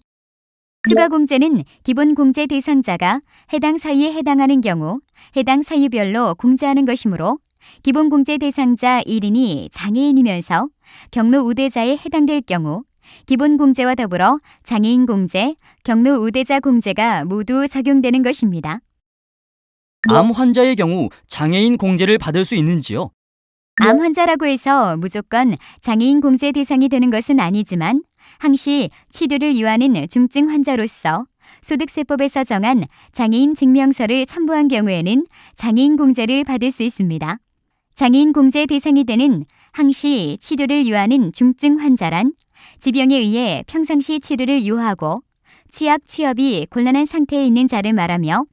S2: 추가 공제는 기본 공제 대상자가 해당 사유에 해당하는 경우 해당 사유별로 공제하는 것이므로 기본 공제 대상자 1인이 장애인이면서 경로 우대자에 해당될 경우 기본 공제와 더불어 장애인 공제, 경로 우대자 공제가 모두 적용되는 것입니다.
S4: 암 환자의 경우 장애인 공제를 받을 수 있는지요?
S2: 암 환자라고 해서 무조건 장애인 공제 대상이 되는 것은 아니지만 항시 치료를 요하는 중증 환자로서 소득세법에서 정한 장애인 증명서를 첨부한 경우에는 장애인 공제를 받을 수 있습니다. 장애인 공제 대상이 되는 항시 치료를 요하는 중증 환자란 지병에 의해 평상시 치료를 요하고 취약, 취업이 곤란한 상태에 있는 자를 말하며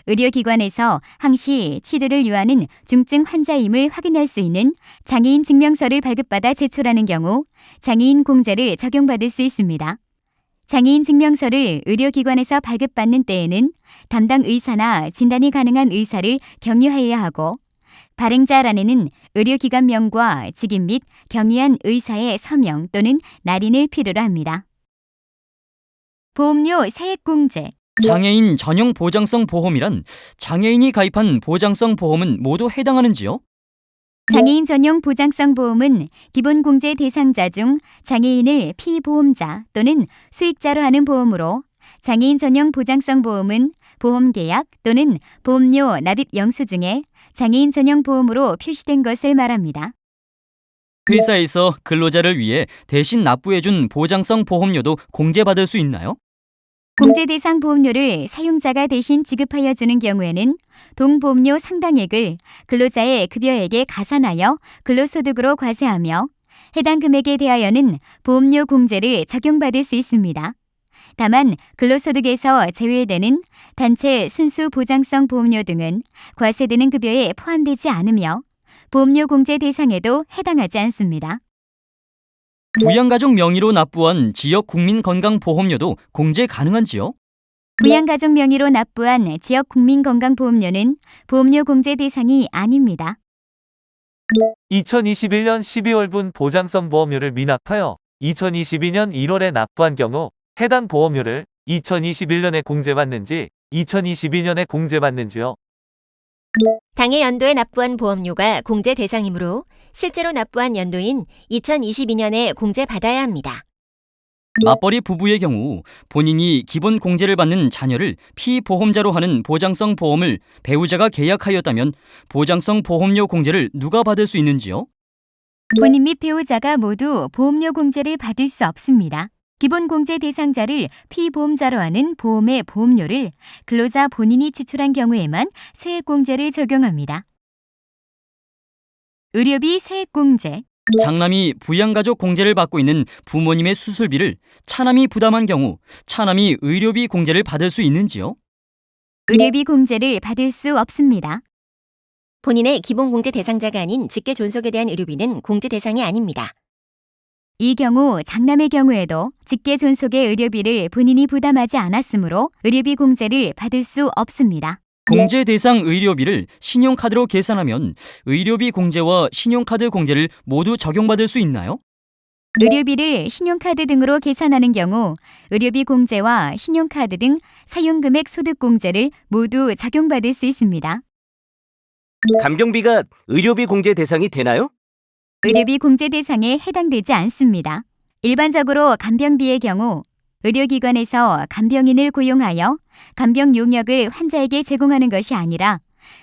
S2: 의료기관에서 항시 치료를 요하는 중증 환자임을 확인할 수 있는 장애인 증명서를 발급받아 제출하는 경우 장애인 공제를 적용받을 수 있습니다. 장애인 증명서를 의료기관에서 발급받는 때에는 담당 의사나 진단이 가능한 의사를 경유하여야 하고 발행자란에는 의료기관명과 직인 및 경유한 의사의 서명 또는 날인을 필요로 합니다. 보험료 세액공제.
S4: 장애인 전용 보장성 보험이란 장애인이 가입한 보장성 보험은 모두 해당하는지요?
S2: 장애인 전용 보장성 보험은 기본 공제 대상자 중 장애인을 피보험자 또는 수익자로 하는 보험으로 장애인 전용 보장성 보험은 보험계약 또는 보험료 납입 영수증에 장애인 전용 보험으로 표시된 것을 말합니다.
S4: 회사에서 근로자를 위해 대신 납부해준 보장성 보험료도 공제받을 수 있나요?
S2: 공제 대상 보험료를 사용자가 대신 지급하여 주는 경우에는 동보험료 상당액을 근로자의 급여액에 가산하여 근로소득으로 과세하며 해당 금액에 대하여는 보험료 공제를 적용받을 수 있습니다. 다만 근로소득에서 제외되는 단체 순수 보장성 보험료 등은 과세되는 급여에 포함되지 않으며 보험료 공제 대상에도 해당하지 않습니다.
S4: 부양가족 명의로 납부한 지역 국민건강보험료도 공제 가능한지요?
S2: 부양가족 명의로 납부한 지역 국민건강보험료는 보험료 공제 대상이 아닙니다.
S6: 2021년 12월분 보장성 보험료를 미납하여 2022년 1월에 납부한 경우 해당 보험료를 2021년에 공제받는지 2022년에 공제받는지요?
S1: 당해 연도에 납부한 보험료가 공제 대상이므로 실제로 납부한 연도인 2022년에 공제받아야 합니다.
S4: 맞벌이 부부의 경우 본인이 기본 공제를 받는 자녀를 피보험자로 하는 보장성 보험을 배우자가 계약하였다면 보장성 보험료 공제를 누가 받을 수 있는지요?
S2: 본인 및 배우자가 모두 보험료 공제를 받을 수 없습니다. 기본 공제 대상자를 피보험자로 하는 보험의 보험료를 근로자 본인이 지출한 경우에만 세액공제를 적용합니다. 의료비 세액공제.
S4: 장남이 부양가족 공제를 받고 있는 부모님의 수술비를 차남이 부담한 경우 차남이 의료비 공제를 받을 수 있는지요?
S2: 의료비 공제를 받을 수 없습니다.
S1: 본인의 기본 공제 대상자가 아닌 직계 존속에 대한 의료비는 공제 대상이 아닙니다.
S2: 이 경우 장남의 경우에도 직계 존속의 의료비를 본인이 부담하지 않았으므로 의료비 공제를 받을 수 없습니다.
S4: 공제 대상 의료비를 신용카드로 계산하면 의료비 공제와 신용카드 공제를 모두 적용받을 수 있나요?
S2: 의료비를 신용카드 등으로 계산하는 경우 의료비 공제와 신용카드 등 사용금액 소득 공제를 모두 적용받을 수 있습니다.
S5: 간병비가 의료비 공제 대상이 되나요?
S2: 의료비 공제 대상에 해당되지 않습니다. 일반적으로 간병비의 경우 의료기관에서 간병인을 고용하여 간병 용역을 환자에게 제공하는 것이 아니라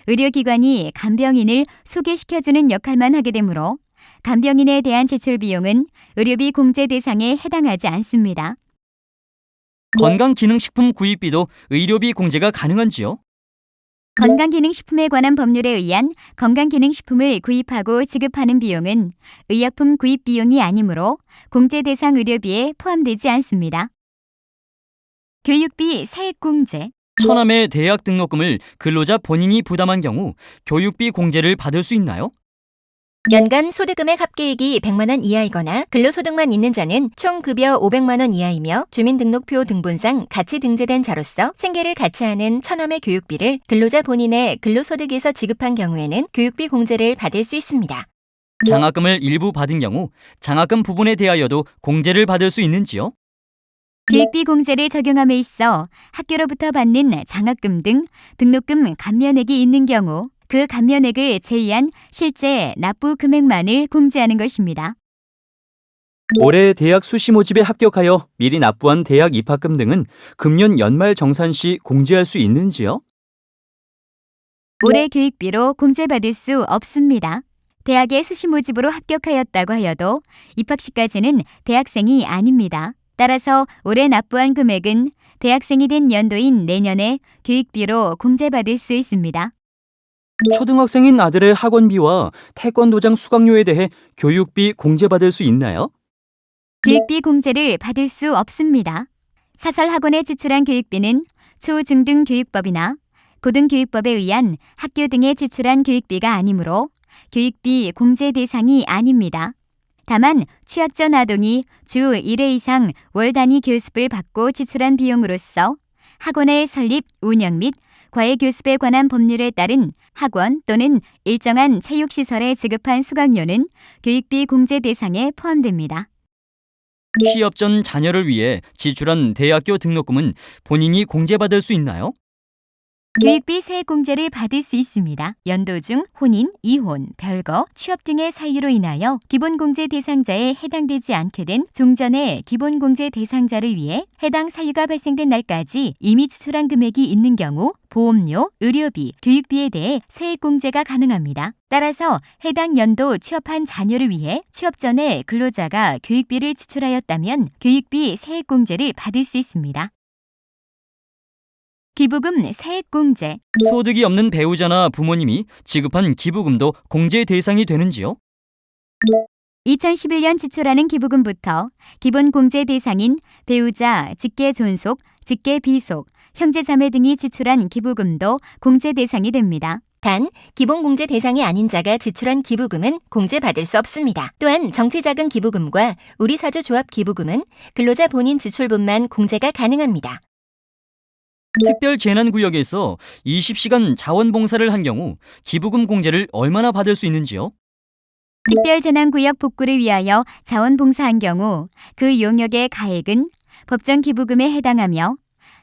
S2: 의료기관이 간병인을 소개시켜주는 역할만 하게 되므로 간병인에 대한 지출 비용은 의료비 공제 대상에 해당하지 않습니다.
S4: 건강기능식품 구입비도 의료비 공제가 가능한지요?
S2: 건강기능식품에 관한 법률에 의한 건강기능식품을 구입하고 지급하는 비용은 의약품 구입 비용이 아니므로 공제 대상 의료비에 포함되지 않습니다. 교육비 세액공제.
S4: 처남의 대학 등록금을 근로자 본인이 부담한 경우 교육비 공제를 받을 수 있나요?
S1: 연간 소득금액 합계액이 100만 원 이하이거나 근로소득만 있는 자는 총 급여 500만 원 이하이며 주민등록표 등본상 같이 등재된 자로서 생계를 같이 하는 처남의 교육비를 근로자 본인의 근로소득에서 지급한 경우에는 교육비 공제를 받을 수 있습니다.
S4: 장학금을 일부 받은 경우 장학금 부분에 대하여도 공제를 받을 수 있는지요?
S2: 교육비 공제를 적용함에 있어 학교로부터 받는 장학금 등 등록금 감면액이 있는 경우 그 감면액을 제외한 실제 납부 금액만을 공제하는 것입니다.
S4: 올해 대학 수시 모집에 합격하여 미리 납부한 대학 입학금 등은 금년 연말 정산 시 공제할 수 있는지요?
S2: 올해 교육비로 공제받을 수 없습니다. 대학에 수시 모집으로 합격하였다고 하여도 입학 시까지는 대학생이 아닙니다. 따라서 올해 납부한 금액은 대학생이 된 연도인 내년에 교육비로 공제받을 수 있습니다.
S4: 초등학생인 아들의 학원비와 태권도장 수강료에 대해 교육비 공제받을 수 있나요?
S2: 교육비 공제를 받을 수 없습니다. 사설학원에 지출한 교육비는 초중등교육법이나 고등교육법에 의한 학교 등에 지출한 교육비가 아니므로 교육비 공제 대상이 아닙니다. 다만 취학전 아동이 주 1회 이상 월 단위 교습을 받고 지출한 비용으로서 학원의 설립, 운영 및 과외 교습에 관한 법률에 따른 학원 또는 일정한 체육시설에 지급한 수강료는 교육비 공제 대상에 포함됩니다.
S4: 취업 전 자녀를 위해 지출한 대학교 등록금은 본인이 공제받을 수 있나요?
S2: 교육비 세액 공제를 받을 수 있습니다. 연도 중 혼인, 이혼, 별거, 취업 등의 사유로 인하여 기본공제 대상자에 해당되지 않게 된 종전의 기본공제 대상자를 위해 해당 사유가 발생된 날까지 이미 지출한 금액이 있는 경우 보험료, 의료비, 교육비에 대해 세액 공제가 가능합니다. 따라서 해당 연도 취업한 자녀를 위해 취업 전에 근로자가 교육비를 지출하였다면 교육비 세액 공제를 받을 수 있습니다. 기부금 세액 공제.
S4: 소득이 없는 배우자나 부모님이 지급한 기부금도 공제 대상이 되는지요?
S2: 2011년 지출하는 기부금부터 기본 공제 대상인 배우자, 직계 존속, 직계 비속, 형제 자매 등이 지출한 기부금도 공제 대상이 됩니다.
S1: 단, 기본공제 대상이 아닌 자가 지출한 기부금은 공제받을 수 없습니다. 또한 정치자금 기부금과 우리사주조합 기부금은 근로자 본인 지출분만 공제가 가능합니다.
S4: 특별재난구역에서 20시간 자원봉사를 한 경우 기부금 공제를 얼마나 받을 수 있는지요?
S2: 특별재난구역 복구를 위하여 자원봉사한 경우 그 용역의 가액은 법정 기부금에 해당하며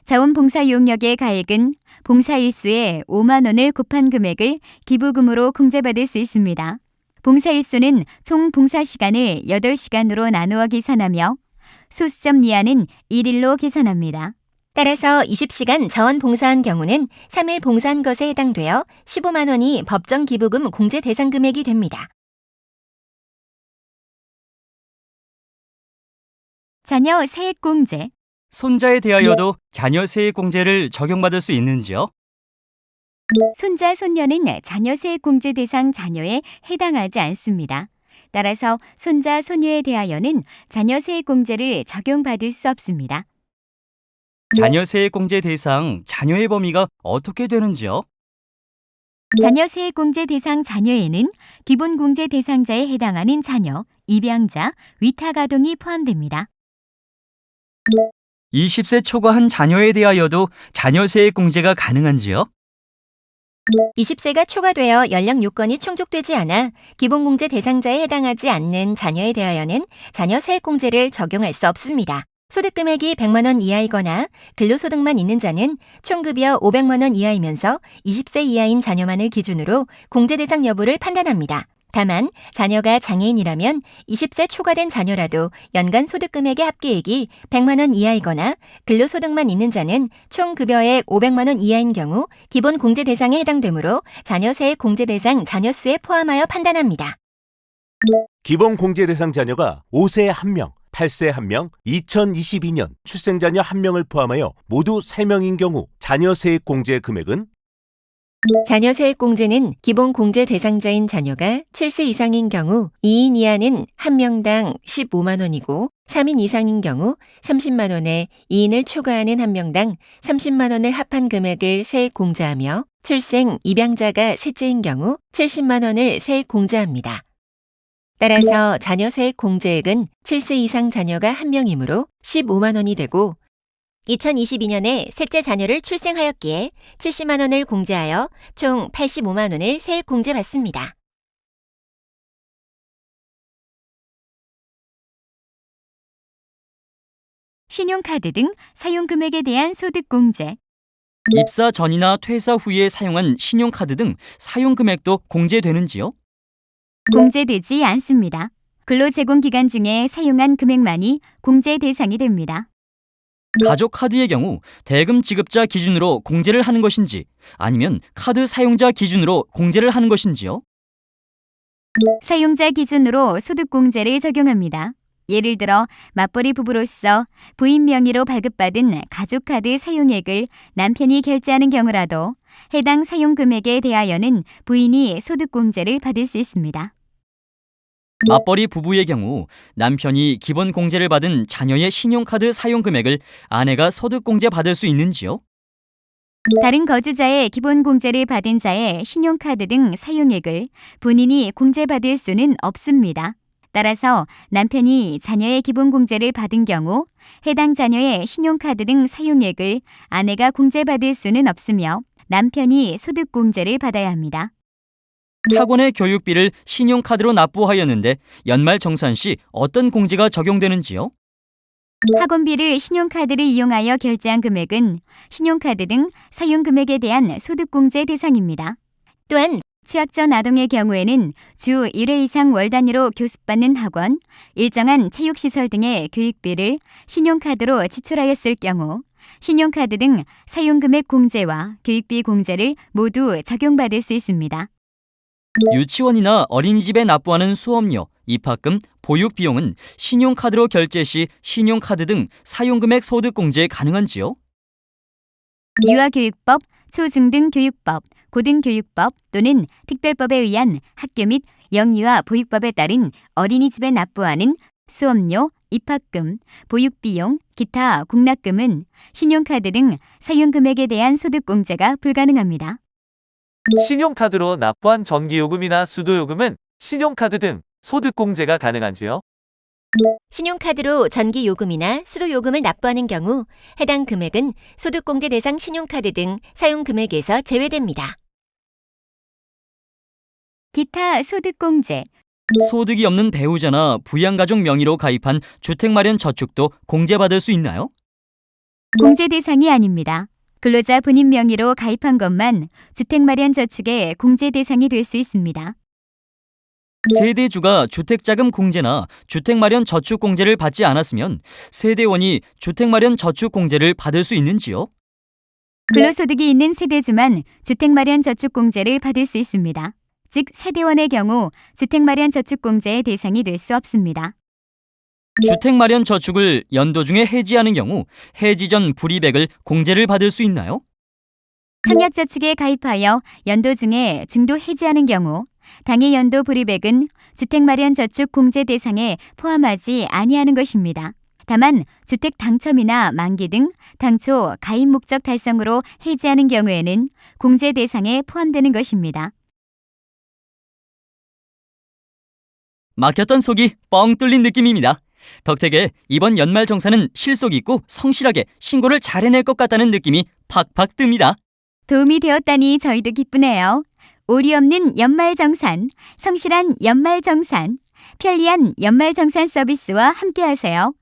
S2: 자원봉사 용역의 가액은 봉사 일수에 5만 원을 곱한 금액을 기부금으로 공제받을 수 있습니다. 봉사 일수는 총 봉사 시간을 8시간으로 나누어 계산하며 소수점 이하는 1일로 계산합니다.
S1: 따라서 20시간 자원 봉사한 경우는 3일 봉사한 것에 해당되어 15만 원이 법정 기부금 공제 대상 금액이 됩니다.
S2: 자녀 세액 공제.
S4: 손자에 대하여도 자녀 세액 공제를 적용받을 수 있는지요?
S2: 손자, 손녀는 자녀 세액 공제 대상 자녀에 해당하지 않습니다. 따라서 손자, 손녀에 대하여는 자녀 세액 공제를 적용받을 수 없습니다.
S4: 자녀 세액 공제 대상 자녀의 범위가 어떻게 되는지요?
S2: 자녀 세액 공제 대상 자녀에는 기본 공제 대상자에 해당하는 자녀, 입양자, 위탁 아동이 포함됩니다.
S4: 20세 초과한 자녀에 대하여도 자녀 세액 공제가 가능한지요?
S1: 20세가 초과되어 연령 요건이 충족되지 않아 기본공제 대상자에 해당하지 않는 자녀에 대하여는 자녀 세액공제를 적용할 수 없습니다. 소득금액이 100만 원 이하이거나 근로소득만 있는 자는 총급여 500만 원 이하이면서 20세 이하인 자녀만을 기준으로 공제 대상 여부를 판단합니다. 다만 자녀가 장애인이라면 20세 초과된 자녀라도 연간 소득금액의 합계액이 100만 원 이하이거나 근로소득만 있는 자는 총급여액 500만 원 이하인 경우 기본 공제 대상에 해당되므로 자녀세액 공제 대상 자녀 수에 포함하여 판단합니다.
S5: 기본 공제 대상 자녀가 5세에 1명, 8세에 1명, 2022년 출생자녀 1명을 포함하여 모두 3명인 경우 자녀 세액 공제 금액은
S3: 자녀 세액공제는 기본 공제 대상자인 자녀가 7세 이상인 경우 2인 이하는 1명당 15만 원이고 3인 이상인 경우 30만 원에 2인을 초과하는 1명당 30만 원을 합한 금액을 세액 공제하며 출생 입양자가 셋째인 경우 70만 원을 세액 공제합니다. 따라서 자녀 세액 공제액은 7세 이상 자녀가 1명이므로 15만 원이 되고
S1: 2022년에 셋째 자녀를 출생하였기에 70만 원을 공제하여 총 85만 원을 세액 공제받습니다.
S2: 신용카드 등 사용금액에 대한 소득공제.
S4: 입사 전이나 퇴사 후에 사용한 신용카드 등 사용금액도 공제되는지요?
S2: 공제되지 않습니다. 근로제공기간 중에 사용한 금액만이 공제 대상이 됩니다.
S4: 가족카드의 경우 대금 지급자 기준으로 공제를 하는 것인지 아니면 카드 사용자 기준으로 공제를 하는 것인지요?
S2: 사용자 기준으로 소득공제를 적용합니다. 예를 들어 맞벌이 부부로서 부인 명의로 발급받은 가족카드 사용액을 남편이 결제하는 경우라도 해당 사용금액에 대하여는 부인이 소득공제를 받을 수 있습니다.
S4: 맞벌이 부부의 경우 남편이 기본 공제를 받은 자녀의 신용카드 사용 금액을 아내가 소득 공제 받을 수 있는지요?
S2: 다른 거주자의 기본 공제를 받은 자의 신용카드 등 사용액을 본인이 공제받을 수는 없습니다. 따라서 남편이 자녀의 기본 공제를 받은 경우 해당 자녀의 신용카드 등 사용액을 아내가 공제받을 수는 없으며 남편이 소득 공제를 받아야 합니다.
S4: 학원의 교육비를 신용카드로 납부하였는데 연말 정산 시 어떤 공제가 적용되는지요?
S2: 학원비를 신용카드를 이용하여 결제한 금액은 신용카드 등 사용금액에 대한 소득공제 대상입니다. 또한 취약전 아동의 경우에는 주 1회 이상 월 단위로 교습받는 학원, 일정한 체육시설 등의 교육비를 신용카드로 지출하였을 경우 신용카드 등 사용금액 공제와 교육비 공제를 모두 적용받을 수 있습니다.
S4: 유치원이나 어린이집에 납부하는 수업료, 입학금, 보육 비용은 신용카드로 결제 시 신용카드 등 사용금액 소득 공제 가능한지요?
S2: 유아교육법, 초중등교육법, 고등교육법 또는 특별법에 의한 학교 및 영유아 보육법에 따른 어린이집에 납부하는 수업료, 입학금, 보육비용, 기타 공납금은 신용카드 등 사용금액에 대한 소득공제가 불가능합니다.
S6: 신용카드로 납부한 전기요금이나 수도요금은 신용카드 등 소득공제가 가능한지요?
S1: 신용카드로 전기요금이나 수도요금을 납부하는 경우 해당 금액은 소득공제 대상 신용카드 등 사용금액에서 제외됩니다.
S2: 기타 소득공제.
S4: 소득이 없는 배우자나 부양가족 명의로 가입한 주택마련저축도 공제받을 수 있나요?
S2: 공제 대상이 아닙니다. 근로자 본인 명의로 가입한 것만 주택마련저축의 공제 대상이 될 수 있습니다.
S4: 세대주가 주택자금 공제나 주택마련저축 공제를 받지 않았으면 세대원이 주택마련저축 공제를 받을 수 있는지요?
S2: 근로소득이 있는 세대주만 주택마련저축 공제를 받을 수 있습니다. 즉 세대원의 경우 주택마련저축 공제의 대상이 될 수 없습니다.
S4: 주택마련저축을 연도 중에 해지하는 경우 해지 전 불이백을 공제를 받을 수 있나요?
S2: 청약저축에 가입하여 연도 중에 중도 해지하는 경우 당해 연도 불이백은 주택마련저축 공제 대상에 포함하지 아니하는 것입니다. 다만 주택 당첨이나 만기 등 당초 가입 목적 달성으로 해지하는 경우에는 공제 대상에 포함되는 것입니다.
S4: 막혔던 속이 뻥 뚫린 느낌입니다. 덕택에 이번 연말정산은 실속 있고 성실하게 신고를 잘 해낼 것 같다는 느낌이 팍팍 듭니다.
S2: 도움이 되었다니 저희도 기쁘네요. 오리 없는 연말정산, 성실한 연말정산, 편리한 연말정산 서비스와 함께하세요.